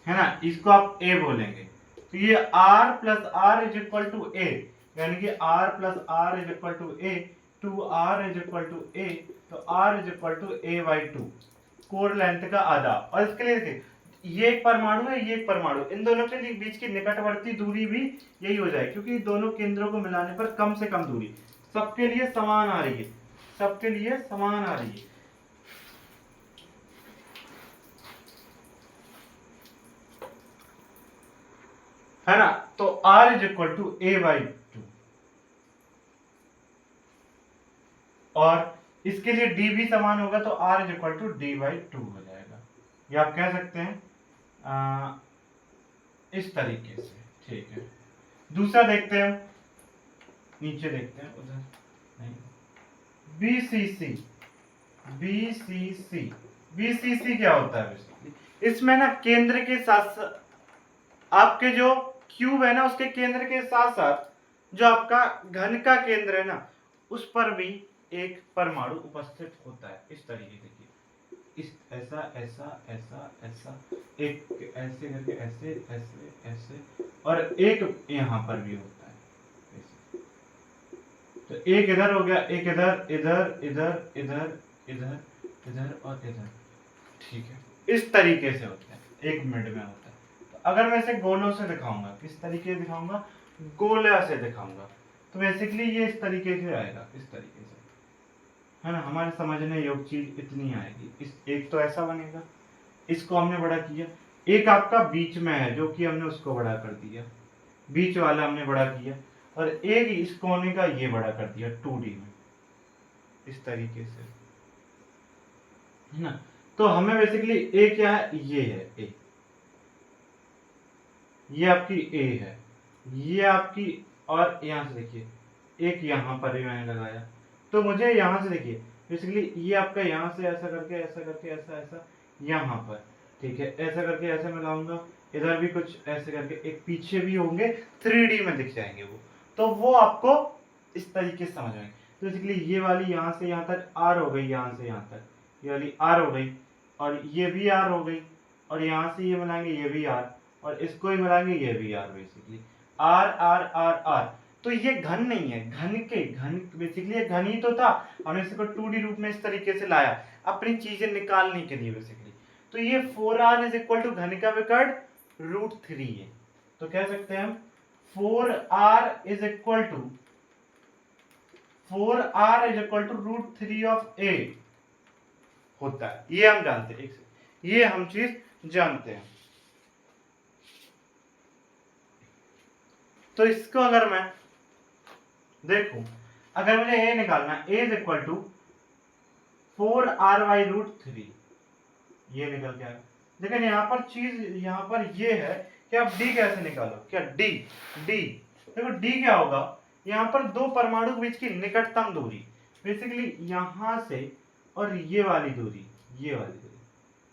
है ना, इसको आप ए बोलेंगे। तो ये r plus R is equal to A, यानी कि r plus R is equal to A, 2r is equal to A, तो r is equal to a by 2, core length का आधा। और इसके लिए देखिए, ये एक परमाणु है, ये एक परमाणु, इन दोनों के बीच की निकटवर्ती दूरी भी यही हो जाए, क्योंकि दोनों केंद्रों को मिलाने पर कम से कम दूरी सबके लिए समान आ रही है, सबके लिए समान आ रही है ना। तो r is equal to a by 2, और इसके लिए d भी समान होगा, तो r is equal to d by 2 हो जाएगा। ये आप कह सकते हैं इस तरीके से, ठीक है। दूसरा देखते हैं, नीचे देखते हैं, उधर नहीं, BCC, BCC, BCC क्या होता है बेसिकली, इसमें ना केंद्र के साथ आपके जो क्यूब है ना, उसके केंद्र के साथ साथ जो आपका घन का केंद्र है ना, उस पर भी एक परमाणु उपस्थित होता है। इस तरीके से, इस ऐसा ऐसा ऐसा ऐसा, एक ऐसे करके ऐसे ऐसे ऐसे, और एक यहाँ पर भी होता है ऐसे। तो एक इधर हो गया, एक इधर, इधर इधर इधर इधर इधर और इधर, ठीक है। इस तरीके से होता है, एक मिनट में होता है। तो अगर मैं इसे गोलों से दिखाऊंगा, किस तरीके से दिखाऊंगा, गोला से दिखाऊंगा, तो बेसिकली ये इस तरीके से आएगा, इस तरीके से, है ना। हमारे समझने योग्य चीज इतनी आएगी। इस एक तो ऐसा बनेगा, इसको हमने बड़ा किया, एक आपका बीच में है जो कि हमने उसको बड़ा कर दिया, बीच वाला हमने बड़ा किया, और एक इस कोने का ये बड़ा कर दिया 2D में, इस तरीके से, है ना। तो हमें बेसिकली ए क्या है, ये है ए, ये आपकी ए है, ये आपकी, और यहां से देखिए एक यहां पर भी मैंने लगाया, तो मुझे यहां से देखिए बेसिकली ये आपका यहां से ऐसा करके ऐसा करके ऐसा ऐसा यहां पर, ठीक है, ऐसा करके ऐसे मिलाऊंगा, इधर भी कुछ ऐसे करके, एक पीछे भी होंगे 3D में दिख जाएंगे वो, तो वो आपको इस तरीके से समझ आएंगे। तो बेसिकली ये वाली यहां से यहां तक आर हो गई, यहां से यहां तक ये वाली आर हो गई, और ये भी आर हो गई, और यहां से ये मिलाएंगे ये भी आर, और इसको ही मिलाएंगे ये भी R, basically R R R R. तो ये घन नहीं है, घन बेसिकली ये घन ही तो था, हमने इसको 2D रूप में इस तरीके से लाया अपनी चीजें निकालने के लिए बेसिकली। तो ये 4r इज इक्वल टू घन का विकर्ण √3 है, तो कह सकते हैं हम 4r is equal to 4r √3 of a होता है। ये हम जानते हैं, ये हम चीज जानते हैं। तो इसको अगर मैं देखूं, अगर मुझे a निकालना, a is equal to 4r/√3, ये निकल के आएगा। लेकिन यहाँ पर चीज, यहाँ पर ये है कि आप d कैसे निकालो, क्या d देखो d क्या होगा, यहाँ पर दो परमाणु के बीच की निकटतम दूरी, बेसिकली यहां से और ये वाली दूरी, ये वाली दूरी,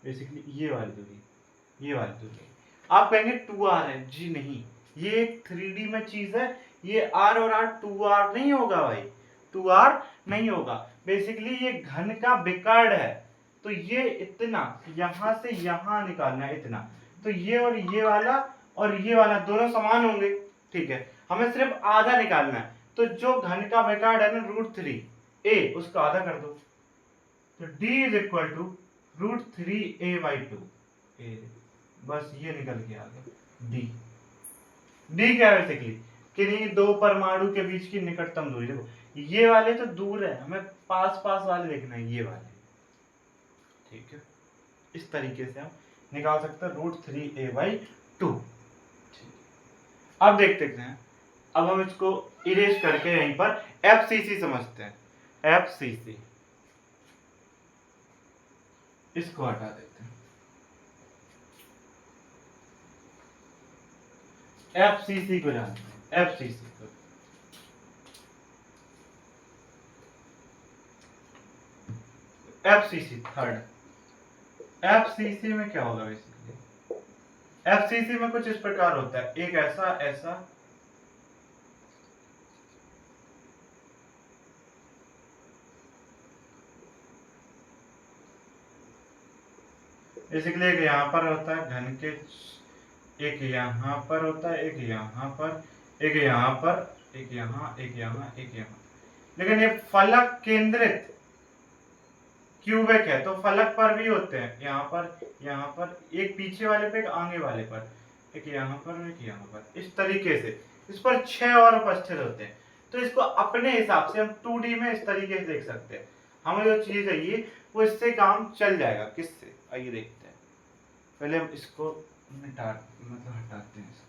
बेसिकली ये वाली दूरी, ये वाली दूरी। आप कहेंगे 2r है, जी नहीं, ये एक 3D में चीज है, ये r और r 2r नहीं होगा भाई, 2r नहीं होगा। बेसिकली ये घन का विकर्ण है, तो ये इतना यहां से यहां निकालना है इतना, तो ये और ये वाला दोनों समान होंगे, ठीक है। हमें सिर्फ आधा निकालना है, तो जो घन का विकर्ण है ना √3 a, उसका आधा कर दो, तो d is equal to √3a/2, बस ये निकल के आ गया d क्या है बेसिकली, किन्हीं दो परमाणु के बीच की निकटतम दूरी। देखो ये वाले तो दूर है, हमें पास पास वाले देखना है, ये वाले, ठीक है। इस तरीके से हम निकाल सकते हैं √3a/2। अब देखते हैं, अब हम इसको इरेज करके यहीं पर FCC समझते हैं, FCC, इसको हटा देते हैं। FCC को जानते हैं, FCC को, FCC थर्ड, FCC में क्या होगा बेसिकली, FCC में कुछ इस प्रकार होता है, एक ऐसा ऐसा, बेसिकली एक यहाँ पर होता है घन के एक यहाँ पर होता है, एक यहाँ पर, एक यहाँ पर, एक यहाँ, एक यहाँ, एक यहाँ। लेकिन ये फलक केंद्रित क्यूबिक है, तो फलक पर भी होते हैं, यहाँ पर, एक पीछे वाले पे, एक आगे वाले पर, एक यहाँ पर, एक यहाँ पर, इस तरीके से इस पर 6 और उपस्थित होते हैं। तो इसको अपने हिसाब से हम 2D में इस तरीके से देख सकते हैं। हमें जो चीज चाहिए वो इससे काम चल जाएगा। किससे, आइए देखते हैं। पहले हम इसको हटाते हैं इसको।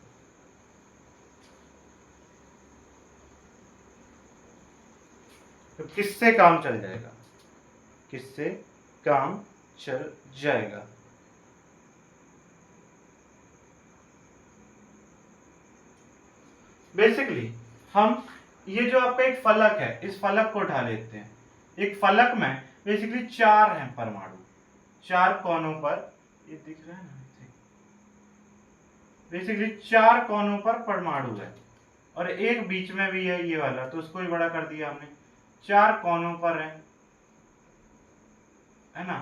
तो किससे काम चल जाएगा, किससे काम चल जाएगा। बेसिकली हम ये जो आपका एक फलक है, इस फलक को उठा लेते हैं। एक फलक में बेसिकली 4 हैं परमाणु, 4 कोनों पर, ये दिख रहा है ना, बेसिकली 4 कोनों पर परमाणु है और एक बीच में भी है ये वाला, तो उसको भी बड़ा कर दिया हमने। 4 कोनों पर है ना।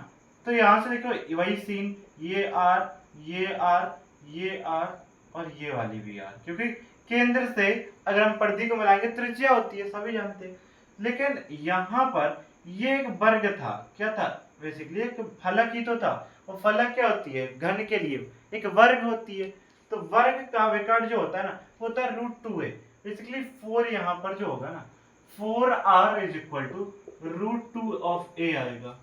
तो यहां से देखो वही सीन, ये आर, ये आर, ये आर और ये वाली भी आर, क्योंकि केंद्र से अगर हम परिधि को मिलाएंगे त्रिज्या होती है, सभी जानते हैं। लेकिन यहाँ पर ये एक वर्ग था, क्या था, बेसिकली एक फलक ही तो था। और फलक क्या होती है, घन के लिए एक वर्ग होती है। तो वर्ग का विकर्ण जो होता है ना, वो होता है √2 है। बेसिकली 4 यहाँ पर जो होगा ना, 4r is equal to √2 of a आएगा।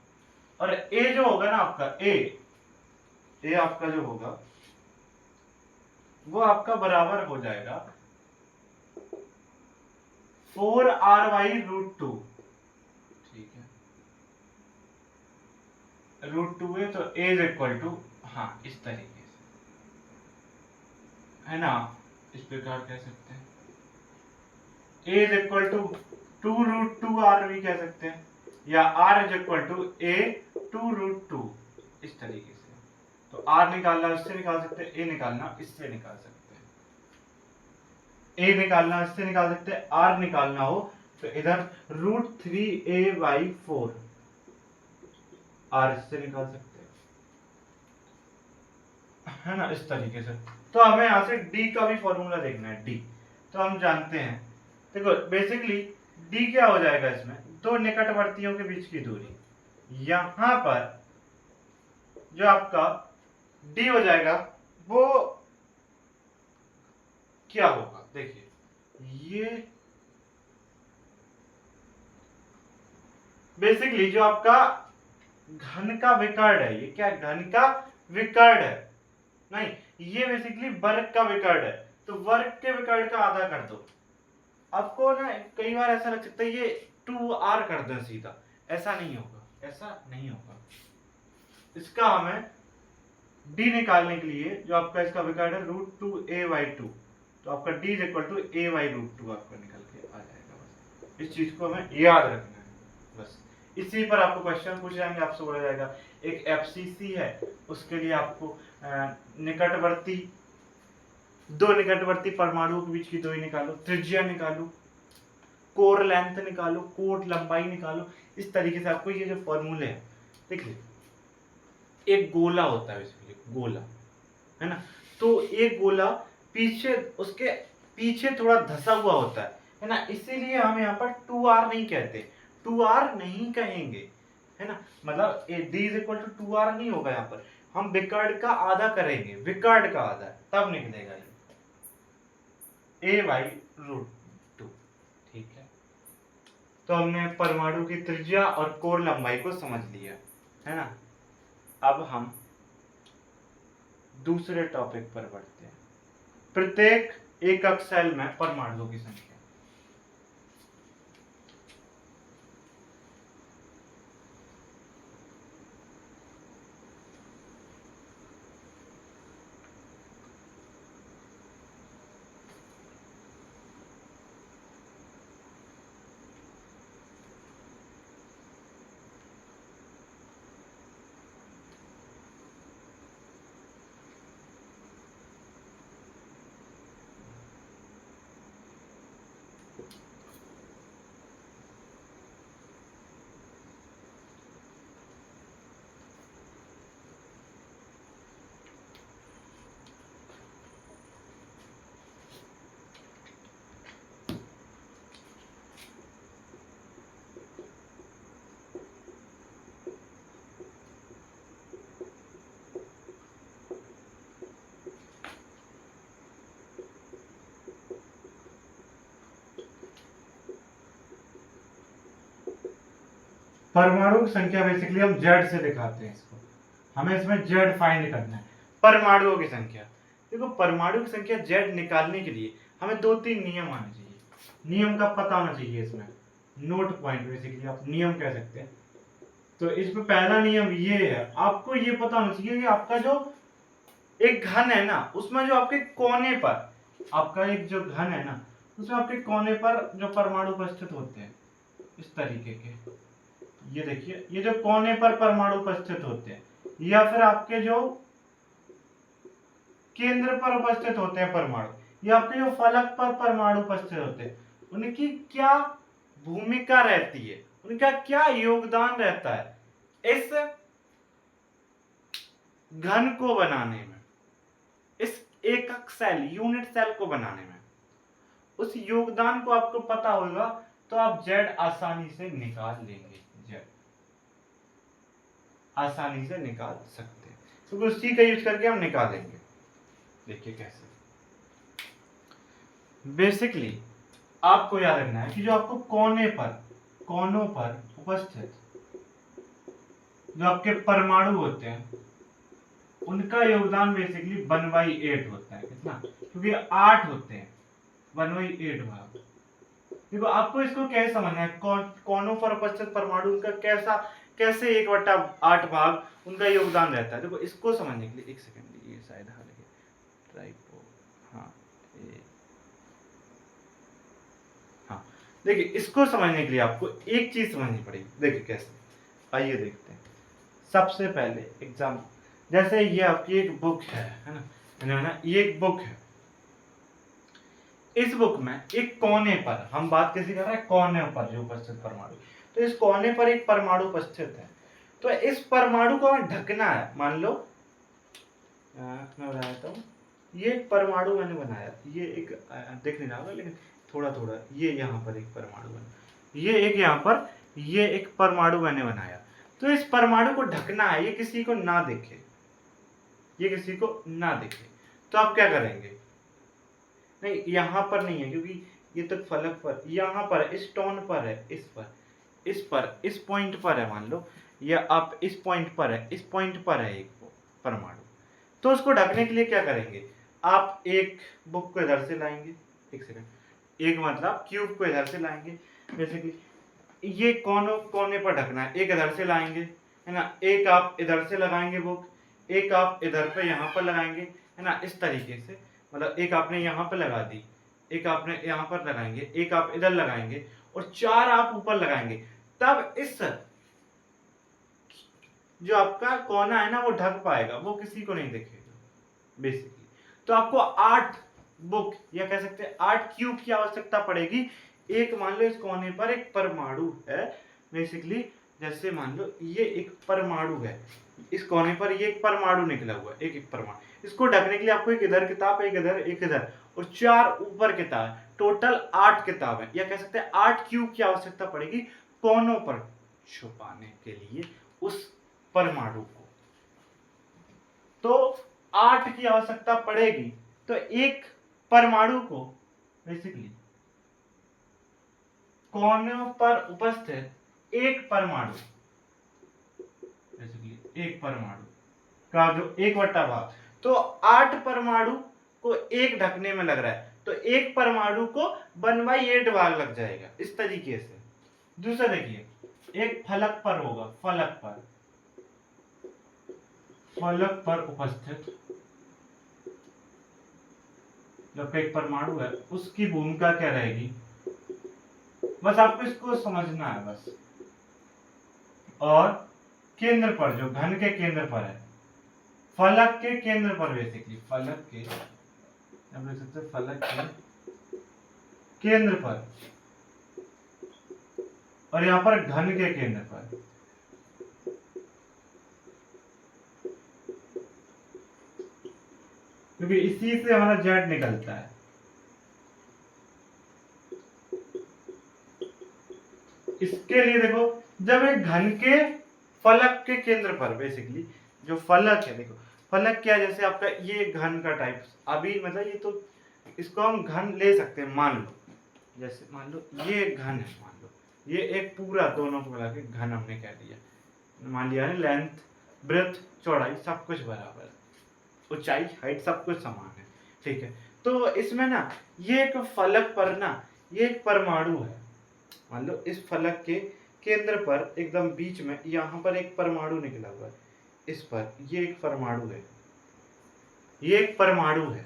और a जो होगा ना आपका, a आपका जो होगा वो आपका बराबर हो जाएगा 4r/√2। ठीक है, √2 है तो a इज इक्वल टू, हाँ इस तरीके से, है ना, इस प्रकार कह सकते हैं। a is equal to 2√2r भी कह सकते हैं, या r is equal to a 2√2, इस तरीके से। तो r निकालना इससे निकाल सकते हैं, a निकालना इससे निकाल सकते हैं, a निकालना इससे निकाल सकते हैं, r निकालना हो तो इधर √3a/4 r इससे निकाल सकते हैं, है ना, इस तरीके से। तो हमें यहां से d का भी फॉर्मूला देखना है, d तो हम जानते हैं। देखो बेसिकली d क्या हो जाएगा, इसमें दो निकटवर्तियों के बीच की दूरी, यहां पर जो आपका d हो जाएगा वो क्या होगा, देखिए ये बेसिकली जो आपका घन का विकर्ण है, ये क्या घन का विकर्ण है, नहीं ये बेसिकली वर्ग का विकर्ण है। तो वर्ग के विकर्ण का आधा कर दो। आपको ना कई बार ऐसा लग सकता है ये 2r कर दो सीधा, ऐसा नहीं होगा, ऐसा नहीं होगा। इसका हमें d निकालने के लिए जो आपका इसका विकर्ण है √2a/2, तो आपका d is equal to a/√2 आपका निकल के आ जाएगा। बस इस चीज को हमें याद रखना है, बस इसी पर आपको क्वेश्चन पूछ जाएंगे, आपसे बोला जाएगा एक FCC है, उसके लिए आपको निकटवर्ती, दो निकटवर्ती परमाणुओं के बीच की दूरी निकालो, त्रिज्या निकालो, कोर लेंथ निकालो, कोर लंबाई निकालो। इस तरीके से आपको ये जो फॉर्मूले हैं, देखिए एक गोला होता है, बेसिकली गोला, है ना। तो एक गोला पीछे, उसके पीछे थोड़ा धसा हुआ होता है ना, इसीलिए हम यहाँ पर 2r नहीं कहते, 2r नहीं कहेंगे, है ना। मतलब d is equal to 2r नहीं होगा, यहाँ पर हम विकर्ण का आधा करेंगे, विकर्ण का आधा, तब निकलेगा ये a/√2। ठीक है, तो हमने परमाणु की त्रिज्या और कोर लंबाई को समझ लिया, है ना। अब हम दूसरे टॉपिक पर बढ़ते हैं, प्रत्येक एकक सेल में परमाणुओं की संख्या। परमाणु की संख्या बेसिकली हम जेड से दिखाते हैं इसको, हमें इसमें जेड फाइंड करना है, परमाणुओं की संख्या। देखो परमाणु की संख्या जेड निकालने के लिए हमें 2-3 नियम आने चाहिए, नियम का पता होना चाहिए इसमें, नोट पॉइंट बेसिकली आप नियम कह सकते हैं। तो इसमें पहला नियम ये है, आपको ये पता होना चाहिए कि आपका जो एक घन है ना, उसमें जो आपके कोने पर, आपका एक जो घन है ना, उसमें आपके कोने पर जो परमाणु उपस्थित होते हैं इस तरीके के, ये देखिए, ये जो कोने पर परमाणु उपस्थित होते हैं, या फिर आपके जो केंद्र पर उपस्थित होते हैं परमाणु, या आपके जो फलक पर परमाणु उपस्थित होते हैं, उनकी क्या भूमिका रहती है, उनका क्या योगदान रहता है इस घन को बनाने में, इस एकक सेल, यूनिट सेल को बनाने में, उस योगदान को आपको पता होगा तो आप जेड आसानी से निकाल लेंगे, जेड आसानी से निकाल सकते हैं, क्योंकि तो उसी का यूज करके हम निकालेंगे। देखिए कैसे, बेसिकली आपको याद रखना है कि जो आपको कोनों पर उपस्थित जो आपके परमाणु होते हैं, उनका योगदान बेसिकली 1/8 होता है। कितना? क्योंकि 8 होते हैं, 1/8 भाग। देखो आपको इसको कैसे समझना है, कोनों पर उपस्थित परमाणु उनका कैसे 1/8 भाग उनका योगदान रहता है। देखो इसको समझने के लिए एक सेकंड, ये शायद ट्राइपो, हाँ देखिए, इसको समझने के लिए आपको एक चीज समझनी पड़ेगी। देखिए कैसे, आइए देखते हैं। सबसे पहले एग्जाम्पल, जैसे ये आपकी एक बुक है ना, ये एक बुक है। इस बुक में एक कोने पर, हम बात कैसे कर रहे हैं, कोने पर जो उपस्थित परमाणु, तो इस कोने पर एक परमाणु उपस्थित है, तो इस परमाणु को हमें ढकना है। मान लो मैं बताता हूँ, ये परमाणु मैंने बनाया, ये एक देख नहीं रहा होगा लेकिन थोड़ा थोड़ा, ये यहाँ पर एक परमाणु बना, ये एक यहाँ पर, ये एक परमाणु मैंने बनाया। तो इस परमाणु को ढकना है, ये किसी को ना दिखे, ये किसी को ना दिखे। तो आप क्या करेंगे, नहीं यहाँ पर नहीं है क्योंकि ये तो फलक पर, यहाँ पर इस टोन पर है, इस पॉइंट पर है, मान लो, या आप इस पॉइंट पर है, इस पॉइंट पर है एक परमाणु। तो उसको ढकने के लिए क्या करेंगे, आप एक बुक को इधर से लाएंगे, एक सेकंड, एक मतलब क्यूब को इधर से लाएंगे, जैसे कि ये कोने पर ढकना है, एक इधर से लाएंगे, है ना, एक आप इधर से लगाएंगे बुक, एक आप इधर पे यहाँ पर लगाएंगे, है ना, इस तरीके से, मतलब एक आपने यहाँ पर लगा दी, एक आपने यहाँ पर लगाएंगे, एक आप इधर लगाएंगे, और 4 आप ऊपर लगाएंगे। तब इस जो आपका कोना है ना, वो ढक पाएगा, वो किसी को नहीं दिखेगा बेसिकली। तो आपको 8 बुक, या कह सकते हैं 8 क्यूब की आवश्यकता पड़ेगी। एक मान लो इस कोने पर एक परमाणु है बेसिकली, जैसे मान लो ये एक परमाणु है, इस कोने पर ये एक परमाणु निकला हुआ है, एक परमाणु, इसको ढकने के लिए आपको एक इधर किताब, एक इधर, एक इधर, और 4 ऊपर किताब, टोटल 8 किताब है, या कह सकते हैं 8 क्यूब की आवश्यकता पड़ेगी कोनों पर छुपाने के लिए उस परमाणु को। तो 8 की आवश्यकता पड़ेगी। तो एक परमाणु को बेसिकली कोनों पर उपस्थित एक परमाणु, बेसिकली एक परमाणु का जो 1/8 भाग, तो 8 परमाणु को एक ढकने में लग रहा है, तो एक परमाणु को 1/8 भाग लग जाएगा, इस तरीके से। दूसरा देखिए, एक फलक पर होगा, फलक पर उपस्थित जब एक परमाणु है, उसकी भूमिका क्या रहेगी, बस आपको इसको समझना है बस। और केंद्र पर, जो घन के केंद्र पर है, फलक के केंद्र पर, बेसिकली फलक के केंद्र पर, और यहां पर घन के केंद्र पर, क्योंकि इसी से हमारा जेड निकलता है। इसके लिए देखो, जब एक घन के फलक के केंद्र पर, बेसिकली जो फलक है, देखो फलक क्या है, जैसे आपका ये घन का टाइप, अभी मतलब ये तो इसको हम घन ले सकते हैं, मान लो, जैसे मान लो ये घन है, मान लो ये एक पूरा दोनों को मिला के घन हमने कह दिया। मान लिया है लेंथ, ब्रेथ, चौड़ाई सब कुछ बराबर है, ऊंचाई, हाइट सब कुछ समान है, ठीक है। तो इसमें ना ये एक फलक पर ना ये एक परमाणु है, मान लो इस फलक के केंद्र पर एकदम बीच में यहाँ पर एक परमाणु निकला हुआ है, इस पर ये एक परमाणु है, ये एक परमाणु है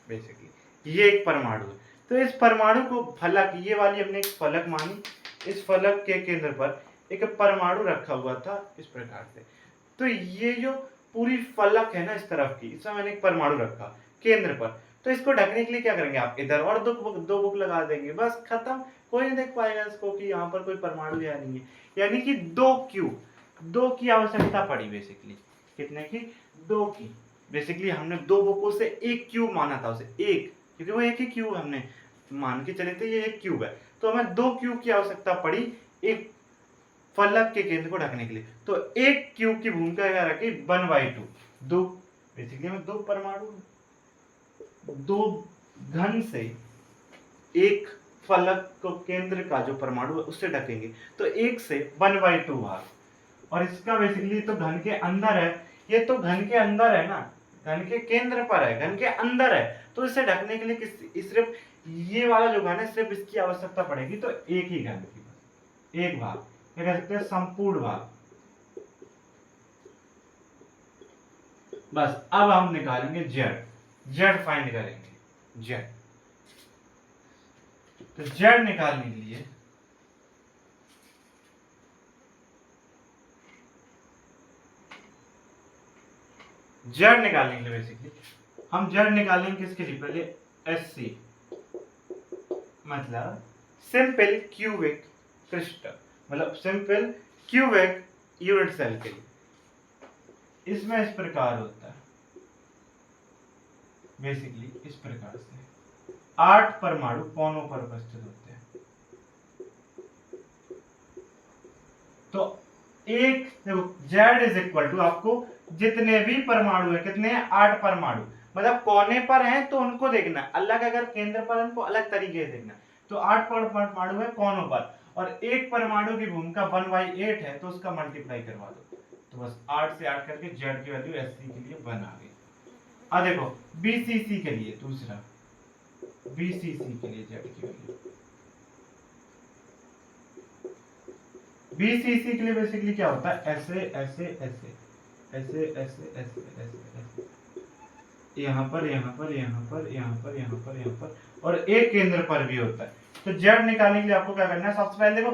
बेसिकली, ये एक परमाणु है। तो इस परमाणु को फलक, ये वाली हमने एक फलक मानी, इस फलक के केंद्र पर एक परमाणु रखा हुआ था इस प्रकार से। तो ये जो पूरी फलक है ना इस तरफ की, इसमें मैंने एक परमाणु रखा केंद्र पर, तो इसको ढकने के लिए क्या करेंगे आप, इधर और दो बुक लगा देंगे, बस खत्म, कोई नहीं देख पाएगा इसको कि यहाँ पर कोई परमाणु या नहीं है। यानी कि दो की आवश्यकता पड़ी बेसिकली, कितने की, दो की। बेसिकली हमने दो बुकों से एक क्यूब माना था उसे, एक, क्योंकि वो एक ही क्यूब हमने मान के चले थे, ये एक क्यूब है, तो हमें दो क्यूब की आवश्यकता पड़ी एक फलक के केंद्र को ढकने के लिए। तो एक क्यूब की भूमिका क्या रखी, 1/2, दो, बेसिकली हमें दो परमाणु, दो घन से एक फलक को केंद्र का जो परमाणु है उससे ढकेंगे, तो एक से 1/2 भाग, और इसका बेसिकली तो घन के अंदर है, ये तो घन के अंदर है ना, घन के केंद्र पर है, घन के अंदर है, तो इसे ढकने के लिए सिर्फ ये वाला जो घन है सिर्फ इसकी आवश्यकता पड़ेगी, तो एक ही घन की, एक भाग, क्या कह सकते हैं, संपूर्ण भाग। बस अब हम निकालेंगे जेड फाइंड करेंगे, जेड। तो जेड निकालने के लिए बेसिकली हम जेड निकालेंगे किसके लिए, पहले एससी मतलब सिंपल क्यूबिक क्रिस्टल, मतलब सिंपल क्यूबिक यूनिट सेल के लिए। इसमें इस प्रकार होता है बेसिकली, इस प्रकार से 8 परमाणु कोनों पर उपस्थित होते हैं। तो एक देखो जेड इज इक्वल टू, आपको जितने भी परमाणु है, कितने हैं, 8 परमाणु, मतलब कोने पर हैं तो उनको देखना है, अलग अगर केंद्र पर है उनको अलग तरीके से देखना है। तो 8 परमाणु है कोनों पर, और एक परमाणु की भूमिका 1/8 है, तो उसका मल्टीप्लाई करवा दो, तो बस 8 से 8 करके जेड की वैल्यू एससी के लिए 1 आ गई। अब देखो बीसीसी के लिए, दूसरा बीसीसी के लिए जेड की वैल्यू, बीसीसी के लिए बेसिकली क्या होता है, ऐसे ऐसे ऐसे ऐसे ऐसे ऐसे ऐसे ऐसे, यहाँ पर यहाँ पर यहाँ पर यहाँ पर यहाँ पर यहाँ पर, और एक केंद्र पर भी होता है। तो जेड निकालने के लिए आपको क्या करना है, सबसे पहले देखो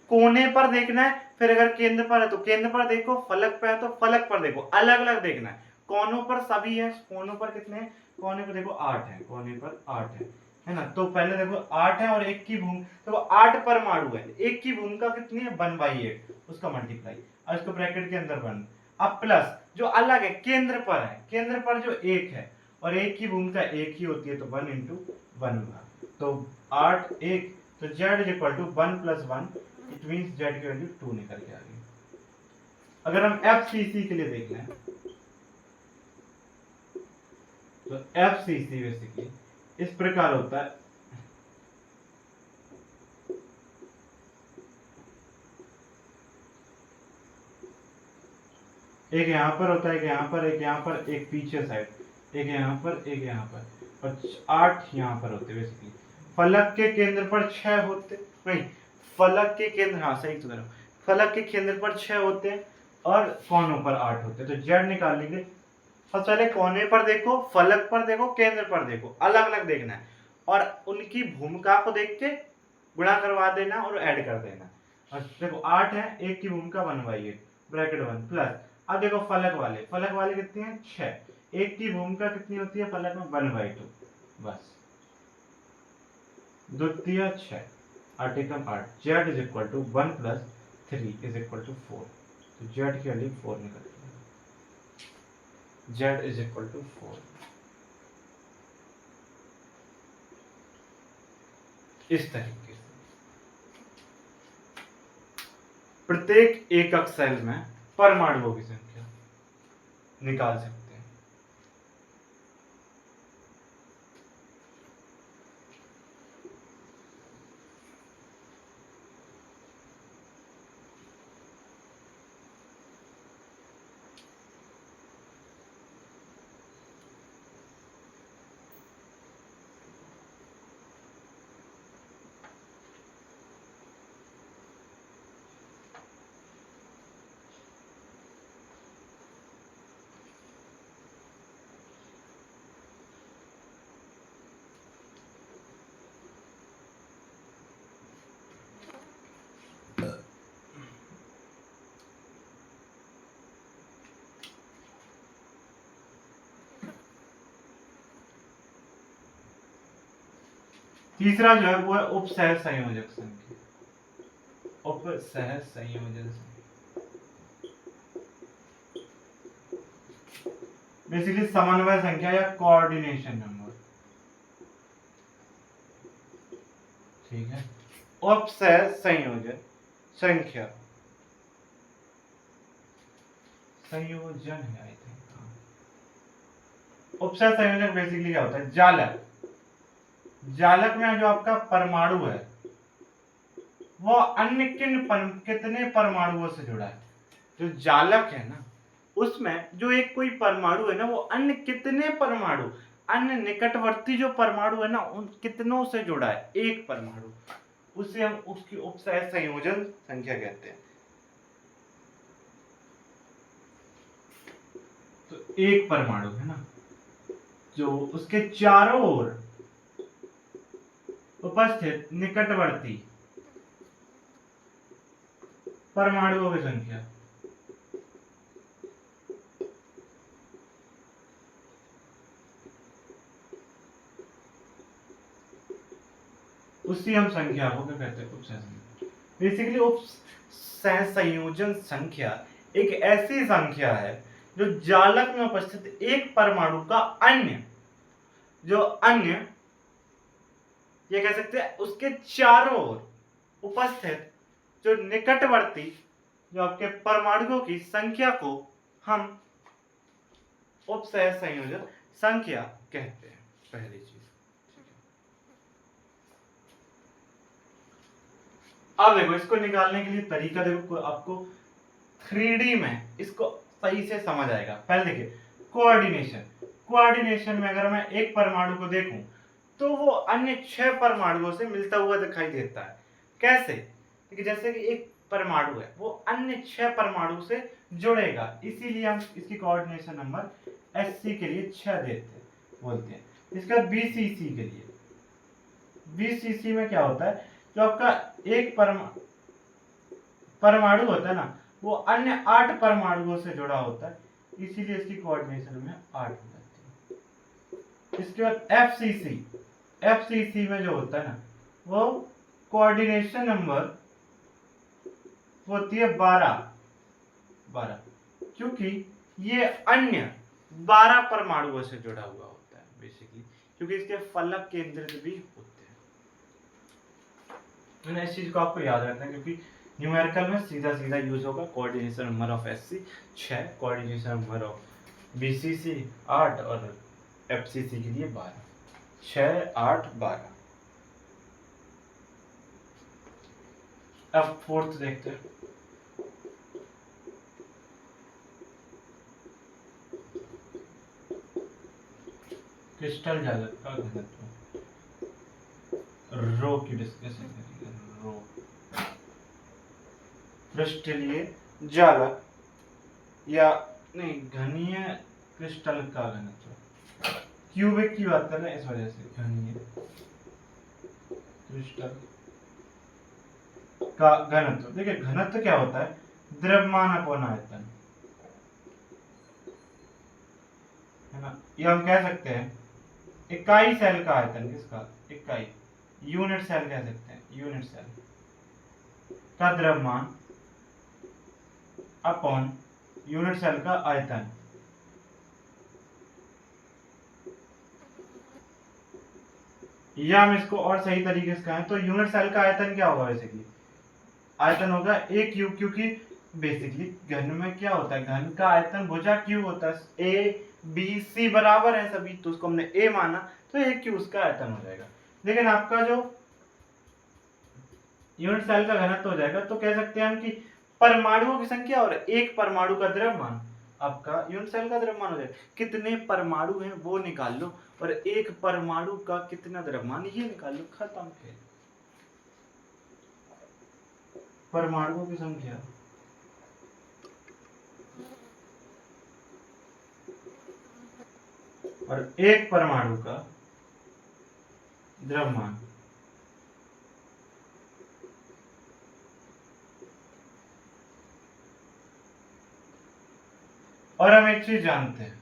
कोने पर देखना है, फिर अगर केंद्र पर है तो केंद्र पर देखो, फलक पर है तो फलक पर देखो, अलग अलग देखना है। कोनों पर सभी है, कोनों पर कितने हैं, कोने पर देखो 8 है, कोने पर 8 है ना। तो पहले देखो 8 है और एक की भूमिका, तो 8 परमाणु है, एक की भूमिका कितनी है, 1/8, उसका मल्टीप्लाई, और इसको ब्रैकेट के अंदर बन, अब प्लस जो अलग है केंद्र पर है, केंद्र पर जो एक है, और एक की भूमिका एक ही होती है, तो 1 × 1 होगा, तो 8 1, तो z is equal to 1 + 1, it means z की वैल्यू 2 निकल के आ गई। अगर हम FCC के लिए देख लें, तो FCC बेसिकली इस प्रकार होता है, एक यहाँ पर होता है, एक यहाँ पर, एक यहाँ पर, एक पीछे साइड, एक यहाँ पर, एक यहाँ पर, और 8 यहाँ पर होते बेसिकली। फलक के केंद्र पर 6 होते, नहीं फलक के केंद्र, हाँ सही तो करो, फलक के केंद्र पर 6 होते हैं और कोनों पर 8 होते हैं। तो जेड निकाल लेंगे, सबसे पहले कोने पर देखो, फलक पर देखो, केंद्र पर देखो, अलग अलग देखना है, और उनकी भूमिका को देख के गुणा करवा देना और ऐड कर देना। और देखो 8 है, एक की भूमिका 1/8, ब्रैकेट 1 प्लस, अब देखो फलक वाले कितने हैं, 6, एक की भूमिका कितनी होती है फलक में, 1/2, बस द्वितीय 6, 8 एकम 8, Z is equal to 1 + 3 is equal to 4, तो जेड की वैल्यू 4 निकलती है, जेड इज इक्वल टू 4। इस तरीके से प्रत्येक एकक सेल में परमाणुओं की संख्या निकाल सकते हैं। तीसरा जो है वो है उपसह संयोजक संख्या, उपसह संयोजन संख्या। बेसिकली समन्वय संख्या या कोऑर्डिनेशन नंबर, ठीक है। उपसह संयोजन संख्या, संयोजन है आई थिंक। उपसह संयोजक बेसिकली क्या होता है, जालक, जालक में जो आपका परमाणु है वो अन्य कितने परमाणुओं से जुड़ा है। जो जालक है ना उसमें जो एक कोई परमाणु है ना वो अन्य कितने परमाणु, अन्य निकटवर्ती जो परमाणु है ना उन कितनों से जुड़ा है, एक परमाणु, उसे हम उसकी उपसह संयोजन संख्या कहते हैं। तो एक परमाणु है ना जो उसके चारों ओर उपस्थित निकटवर्ती परमाणुओं की संख्या, उसी हम संख्या को क्या कहते हैं, उपसह संख्या। बेसिकली उपसह संयोजन संख्या एक ऐसी संख्या है जो जालक में उपस्थित एक परमाणु का अन्य, जो अन्य ये कह सकते हैं उसके चारों ओर उपस्थित जो निकटवर्ती जो आपके परमाणुओं की संख्या को हम उपसह संयोजन संख्या कहते हैं, पहली चीज। अब देखो इसको निकालने के लिए तरीका देखो, आपको 3D में इसको सही से समझ आएगा। पहले देखिए कोऑर्डिनेशन, कोऑर्डिनेशन में अगर मैं एक परमाणु को देखूं तो वो अन्य 6 परमाणुओं से मिलता हुआ दिखाई देता है। कैसे, क्योंकि जैसे कि एक परमाणु है वो अन्य 6 परमाणु से जुड़ेगा, इसीलिए हम इसकी कोऑर्डिनेशन नंबर Sc के लिए 6 देते बोलते हैं। इसके बाद BCC के लिए, BCC में क्या होता है, जो आपका एक परमाणु होता है ना वो अन्य 8 परमाणुओं से जुड़ा होता है, इसीलिए इसकी कोऑर्डिनेशन में 8 हो जाती है। इसके बाद FCC, FCC में जो होता है ना वो कोऑर्डिनेशन नंबर होती है 12, क्योंकि ये अन्य 12 परमाणुओं से जुड़ा हुआ होता है बेसिकली, क्योंकि इसके फलक केंद्रित भी होते हैं। इस चीज को आपको याद रखना है क्योंकि न्यूमेरिकल में सीधा सीधा यूज होगा। Coordination number of Sc 6, coordination number of BCC 8 और FCC के लिए 12, 6, 8, 12। अब फोर्थ देखते हैं, क्रिस्टल जालक का घनत्व, रो की डिस्कशन करेंगे। रो क्रिस्टलीय जालक या नहीं घनीय क्रिस्टल का घनत्व, क्यूबिक की बात कर रहे हैं इस वजह से, घनीय क्रिस्टल का घनत्व। देखिए घनत्व क्या होता है, द्रव्यमान अपॉन आयतन, है ना। ये हम कह सकते हैं इकाई सेल का आयतन, किसका, इकाई, यूनिट सेल कह सकते हैं, यूनिट सेल का द्रव्यमान अपॉन यूनिट सेल का आयतन। या हम इसको और सही तरीके से कहें तो यूनिट सेल का आयतन क्या होगा, बेसिकली आयतन होगा a क्यूब, क्योंकि बेसिकली घन में क्या होता है, घन का आयतन भुजा क्यूब होता है। A B C बराबर है सभी, तो उसको हमने a माना तो a क्यूब उसका आयतन हो जाएगा। लेकिन आपका जो यूनिट सेल का घनत्व हो जाएगा तो कह सकते हैं हम कि परमाणुओं की संख्या और एक परमाणु का द्रव्यमान, आपका यूनिट सेल का द्रव्यमान हो जाएगा। कितने परमाणु हैं वो निकाल लो और एक परमाणु का कितना द्रव्यमान ये निकाल लो, खत्म है। परमाणुओं की संख्या और एक परमाणु का द्रव्यमान, और हम एक चीज जानते हैं,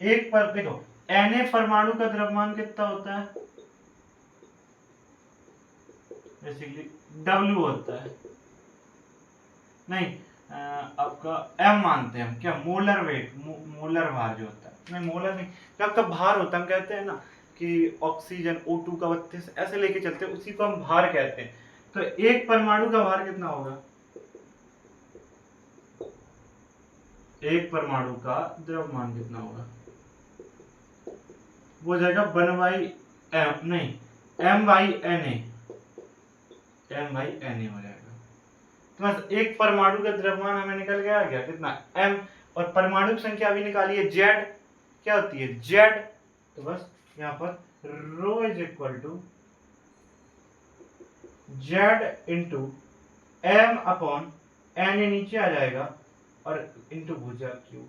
एक पर देखो Na परमाणु का द्रव्यमान कितना होता है, बेसिकली W होता है, नहीं आपका M मानते हैं हम, क्या मोलर वेट, मोलर भार जो होता है, नहीं मोलर नहीं, जो आपका भार होता है, हम कहते हैं ना कि ऑक्सीजन O2 का 32 ऐसे लेके चलते हैं, उसी को हम भार कहते हैं। तो एक परमाणु का भार कितना होगा, एक परमाणु का द्रव्यमान कितना होगा, वो जाएगा 1/m, नहीं m/na, m/na हो जाएगा। तो बस एक परमाणु का द्रव्यमान हमें निकल गया कितना m, और परमाणु की संख्या अभी निकाली है z, क्या होती है z, तो बस यहाँ पर rho is equal to z into m upon na नीचे आ जाएगा, और इंटू भुजा क्यू,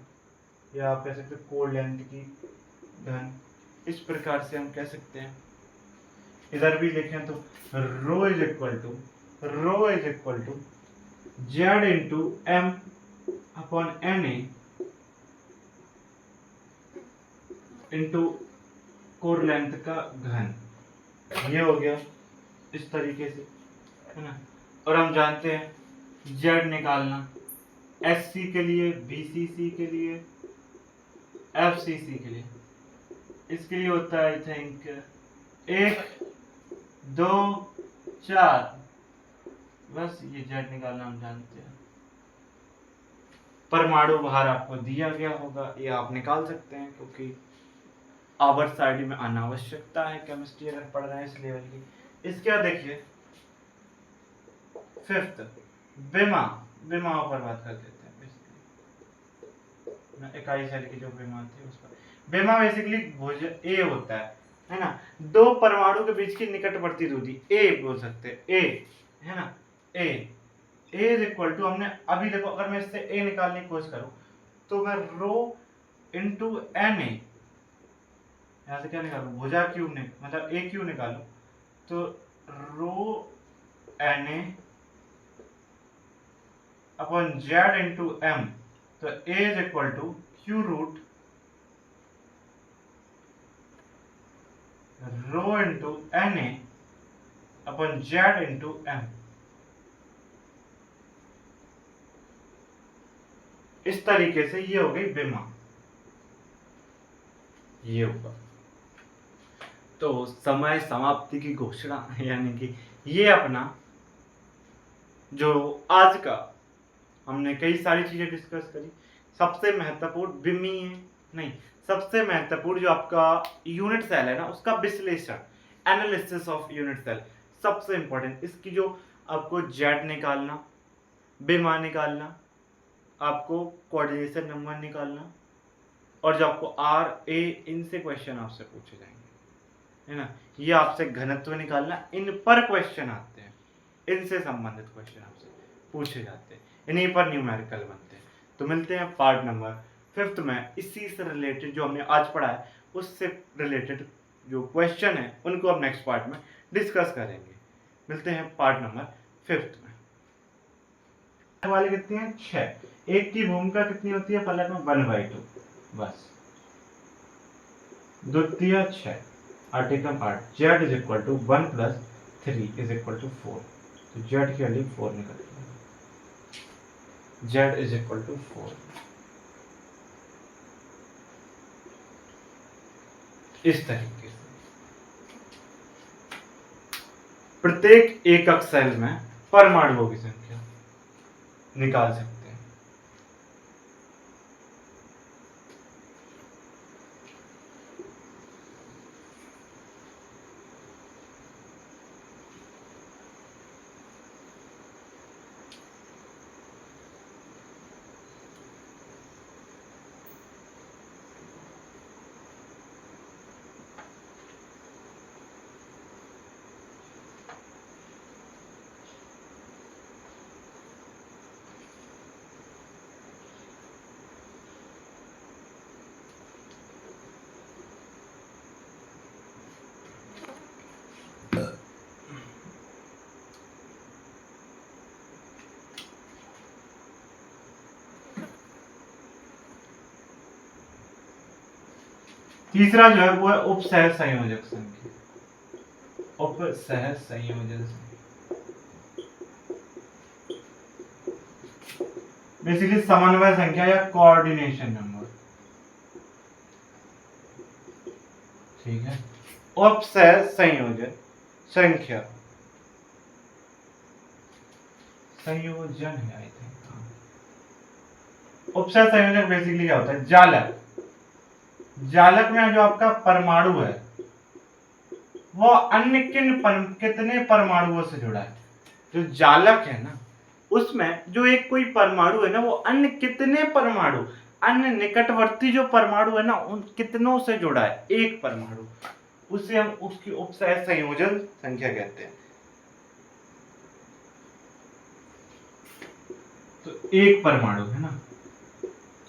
या आप कह सकते हैं कोर लेंथ की घन, इस प्रकार से हम कह सकते हैं। इधर भी लिखें तो rho is equal to Z into M upon N A into core length का घन, ये हो गया इस तरीके से, है ना। और हम जानते हैं जेड निकालना, एससी के लिए, बीसीसी के लिए, एफसीसी के लिए, इसके लिए होता है आई थिंक 1 2 4, बस ये जेड निकालना हम जानते हैं। परमाणु भार आपको दिया गया होगा, ये आप निकाल सकते हैं, क्योंकि आवर्त सारणी में अनावश्यकता है केमिस्ट्री अगर पढ़ रहे हैं इस लेवल की। इसके बाद देखिए फिफ्थ विमा, विमाओं पर बात कर लेते हैं। इकाई शैल की जो विमा थी उस पर, विमा बेसिकली भुज ए होता है ना, दो परमाणु के बीच की निकटवर्ती दूरी ए बोल सकते हैं, ए है ना, ए इज इक्वल टू, हमने अभी देखो अगर मैं इससे ए निकालने की कोशिश करूं तो मैं रो इंटू एन ए, यहाँ से क्या निकालू, भुजा क्यू मतलब ए क्यू निकालू, तो rho N A upon Z into M, तो A is equal to cube root rho into N A upon Z into M. इस तरीके से ये हो गई विमा, ये होगा। तो समय समाप्ति की घोषणा, यानी कि ये अपना जो आज का हमने कई सारी चीजें डिस्कस करी, सबसे महत्वपूर्ण विमीय नहीं, सबसे महत्वपूर्ण जो आपका यूनिट सेल है ना, उसका विश्लेषण, एनालिसिस ऑफ यूनिट सेल सबसे इंपॉर्टेंट। इसकी जो आपको जेड निकालना, विमा निकालना, आपको कोऑर्डिनेशन नंबर निकालना, और जो आपको आर ए, इनसे क्वेश्चन आपसे पूछे जाएंगे, है ना। ये आपसे घनत्व निकालना, इन पर क्वेश्चन आते हैं, इनसे संबंधित क्वेश्चन आपसे पूछे जाते हैं, इन्हीं पर न्यूमेरिकल बनते हैं। तो मिलते हैं पार्ट नंबर 5 में, इसी से रिलेटेड जो हमने आज पढ़ा है उससे रिलेटेड जो क्वेश्चन है उनको हम नेक्स्ट पार्ट में डिस्कस करेंगे। मिलते हैं पार्ट नंबर 5 में। वाले कितनी है 6, एक की भूमिका कितनी होती है फलक में 1/2, बस। द्वितीय 6, article 8, z is equal to 1 + 3 is equal to 4, तो z की वैल्यू 4 निकलती है, z इज इक्वल टू 4। इस तरीके से प्रत्येक एकक सेल में परमाणुओं की संख्या निकाल सकते हैं। तीसरा जो है वो है उपसह संयोजक संख्या, उपसह संयोजक संख्या। बेसिकली समन्वय संख्या या कोऑर्डिनेशन नंबर, ठीक है। उपसय संयोजन संख्या, संयोजन है आई थिंक। उपसय संयोजन बेसिकली क्या होता है, जालक, जालक में जो आपका परमाणु है वो अन्य कितने परमाणुओं से जुड़ा है। जो जालक है ना उसमें जो एक कोई परमाणु है ना वो अन्य कितने परमाणु, अन्य निकटवर्ती जो परमाणु है ना उन कितनों से जुड़ा है, एक परमाणु, उसे हम उसकी उपसय संयोजन संख्या कहते हैं। तो एक परमाणु है ना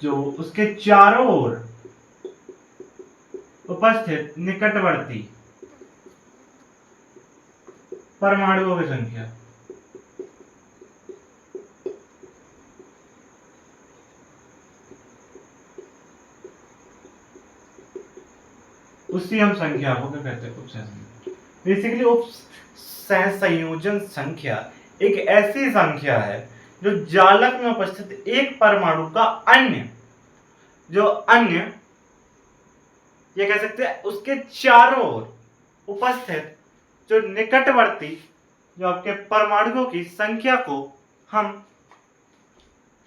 जो उसके चारों ओर उपस्थित निकटवर्ती परमाणुओं की संख्या, उसी हम संख्या को क्या कहते हैं, उपसय संख्या। बेसिकली उपसय संयोजन संख्या एक ऐसी संख्या है जो जालक में उपस्थित एक परमाणु का अन्य, जो अन्य ये कह सकते हैं उसके चारों ओर उपस्थित जो निकटवर्ती जो आपके परमाणुओं की संख्या को हम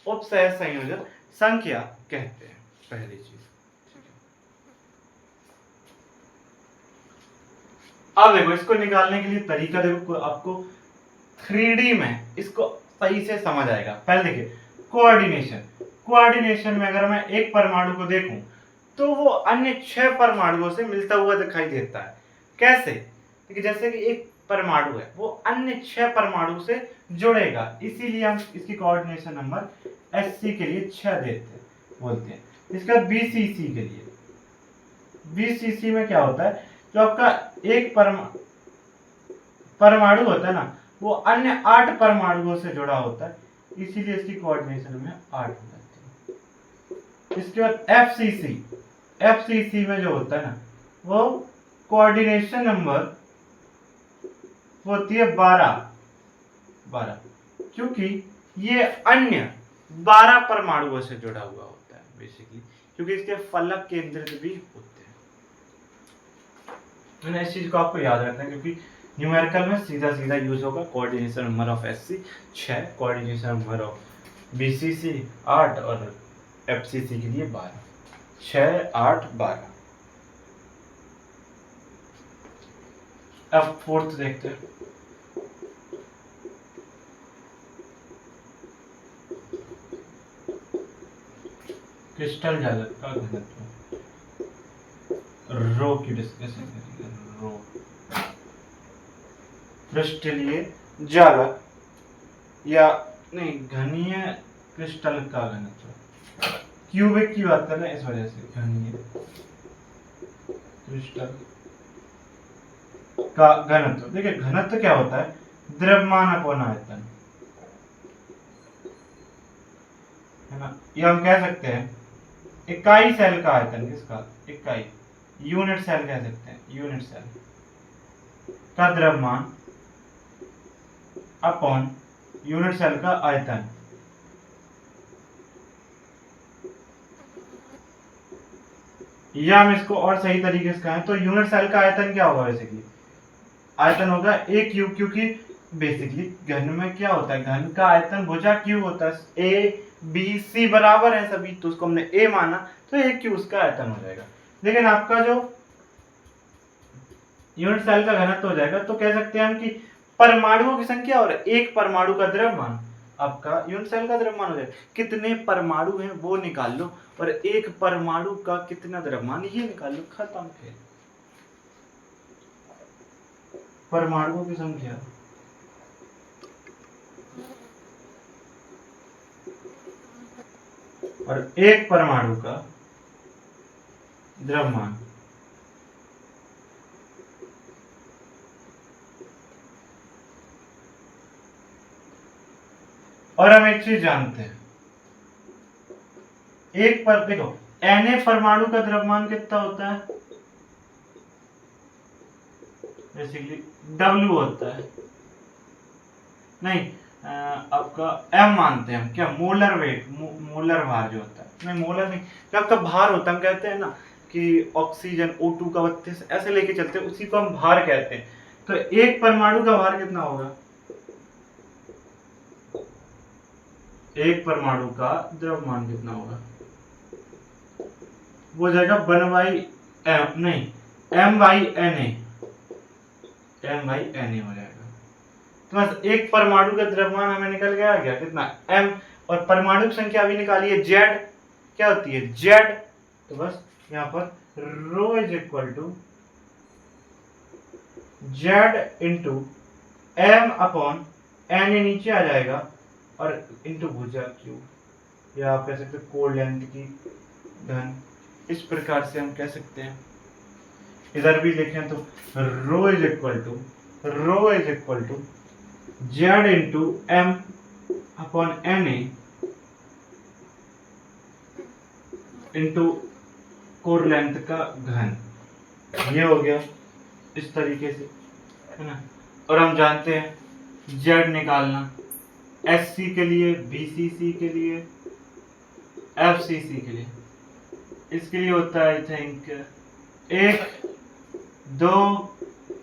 उपसय संयोजन संख्या कहते हैं। पहली चीज। अब देखो इसको निकालने के लिए तरीका देखो, आपको 3D में इसको सही से समझ आएगा। पहले देखिए कोऑर्डिनेशन, कोऑर्डिनेशन में अगर मैं एक परमाणु को देखूं तो वो अन्य 6 परमाणुओं से मिलता हुआ दिखाई देता है। कैसे? कि जैसे कि एक परमाणु है वो अन्य 6 परमाणु से जुड़ेगा, इसीलिए हम इसकी कोऑर्डिनेशन नंबर Sc के लिए 6 देते बोलते हैं। इसके बाद BCC के लिए, BCC में क्या होता है, जो आपका एक परमाणु होता है ना वो अन्य 8 परमाणुओं से जुड़ा होता है, इसीलिए इसकी कोऑर्डिनेशन में 8 हो जाती है। इसके बाद FCC, FCC में जो होता है ना वो कोऑर्डिनेशन नंबर होती है 12, क्योंकि ये अन्य 12 परमाणुओं से जुड़ा हुआ होता है बेसिकली, क्योंकि इसके फलक केंद्रित भी होते हैं। मैंने इस चीज को आपको याद रखना है क्योंकि न्यूमेरिकल में सीधा सीधा यूज होगा। Coordination number of Sc 6, coordination number of BCC 8 और FCC के लिए 12, 6, 8, 12। अब फोर्थ देखते हैं। क्रिस्टल जालक का घनत्व, रो की डिस्कशन करेंगे। रो क्रिस्टलीय जालक या नहीं घनीय क्रिस्टल का घनत्व, क्यूबिक की बात कर रहे हैं इस वजह से घनीय क्रिस्टल का घनत्व। देखिए घनत्व क्या होता है, द्रव्यमान अपॉन आयतन है ना, ये हम कह सकते हैं इकाई सेल का आयतन, किसका, इकाई, यूनिट सेल कह सकते हैं, यूनिट सेल का द्रव्यमान अपॉन यूनिट सेल का आयतन। या हम इसको और सही तरीके से कहें तो यूनिट सेल का आयतन क्या होगा, बेसिकली आयतन होगा A क्यूब, क्योंकि बेसिकली घन में क्या होता है, घन का आयतन भुजा क्यूब होता है। A B C बराबर है सभी, तो उसको हमने A माना तो A क्यूब उसका आयतन हो जाएगा। लेकिन आपका जो यूनिट सेल का घनत्व हो जाएगा तो कह सकते हैं हम कि परमाणुओं की संख्या और एक परमाणु का द्रव्यमान, आपका यूनिट सेल का द्रव्यमान हो जाएगा। कितने परमाणु हैं वो निकाल लो और एक परमाणु का कितना द्रव्यमान ये निकाल लो, खत्म खेल। परमाणुओं की संख्या और एक परमाणु का द्रव्यमान, और हम एक चीज जानते हैं, एक पर देखो Na परमाणु का द्रव्यमान कितना होता है, बेसिकली W होता है, नहीं आपका m मानते हैं हम, क्या मोलर वेट, मोलर भार जो होता है, नहीं मोलर नहीं, जो आपका भार होता है, हम कहते हैं ना कि ऑक्सीजन O2 का 32 ऐसे लेके चलते हैं, उसी को हम भार कहते हैं। तो एक परमाणु का भार कितना होगा, एक परमाणु का द्रव्यमान कितना होगा, वो हो जाएगा 1/m, नहीं m/na, m/na हो जाएगा। तो बस एक परमाणु का द्रव्यमान हमें निकल गया, आ गया कितना m, और परमाणु की संख्या अभी निकाली है z, क्या होती है z, तो बस यहाँ पर rho is equal to z into m upon n, नीचे आ जाएगा, और इंटू भुजा क्यू, या आप कह सकते हैं कोण लेंथ की धन, इस प्रकार से हम कह सकते हैं। इधर भी लिखें तो rho is equal to z into m upon na into core length का घन, ये हो गया इस तरीके से, है ना। और हम जानते हैं z निकालना, SC के लिए, BCC के लिए, FCC के लिए, इसके लिए होता है आई थिंक 1 2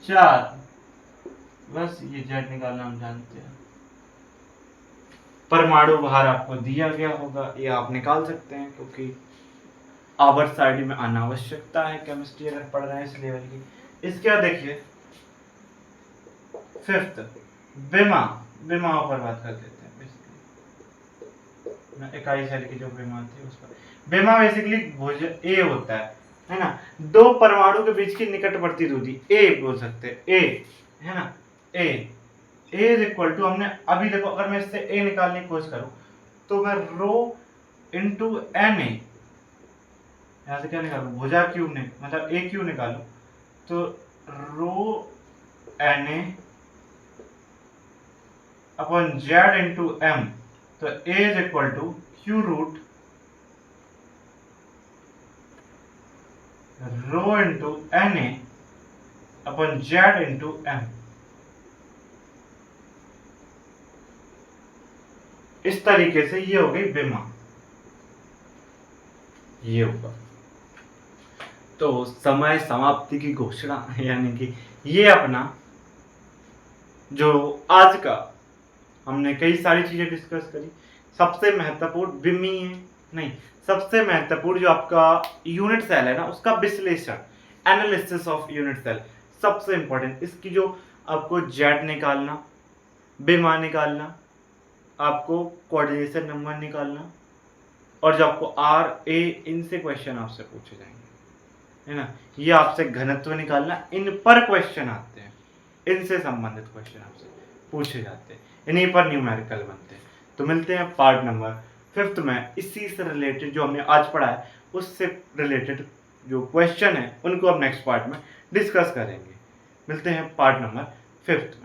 4, बस ये z निकालना हम जानते हैं। परमाणु भार आपको दिया गया होगा, ये आप निकाल सकते हैं, क्योंकि आवर्त सारणी में आना आवश्यकता है केमिस्ट्री अगर पढ़ रहे हैं इस लेवल की। इसके बाद देखिए 5th विमा पर बात कर लेते हैं। बेसिकली इकाई शैल की जो विमा थी उस पर, विमा बेसिकली भुज ए होता है ना, दो परमाणु के बीच की निकटवर्ती दूरी ए बोल सकते हैं, ए है ना, ए इज इक्वल टू, हमने अभी देखो अगर मैं इससे ए निकालने की कोशिश करूं तो मैं रो इंटू एन ए, यहाँ से क्या निकालू, भुजा क्यूब ने मतलब ए क्यूब निकालू, तो rho N A upon Z into M, तो A is equal to cube root rho into N A upon Z into M. इस तरीके से ये हो गई विमा, ये होगा। तो समय समाप्ति की घोषणा, यानी कि ये अपना जो आज का हमने कई सारी चीजें डिस्कस करी, सबसे महत्वपूर्ण विमी है, नहीं सबसे महत्वपूर्ण जो आपका यूनिट सेल है ना, उसका विश्लेषण, एनालिसिस ऑफ यूनिट सेल सबसे इंपॉर्टेंट। इसकी जो आपको जेड निकालना, विमा निकालना, आपको कोऑर्डिनेशन नंबर निकालना, और जो आपको आर ए, इनसे क्वेश्चन आपसे पूछे जाएंगे, है ना। ये आपसे घनत्व निकालना, इन पर क्वेश्चन आते हैं, इनसे संबंधित क्वेश्चन आपसे पूछे जाते हैं, इन्हीं पर न्यूमेरिकल बनते हैं। तो मिलते हैं पार्ट नंबर 5th में, इसी से रिलेटेड जो हमने आज पढ़ा है उससे रिलेटेड जो क्वेश्चन है उनको अब नेक्स्ट पार्ट में डिस्कस करेंगे। मिलते हैं पार्ट नंबर 5th में।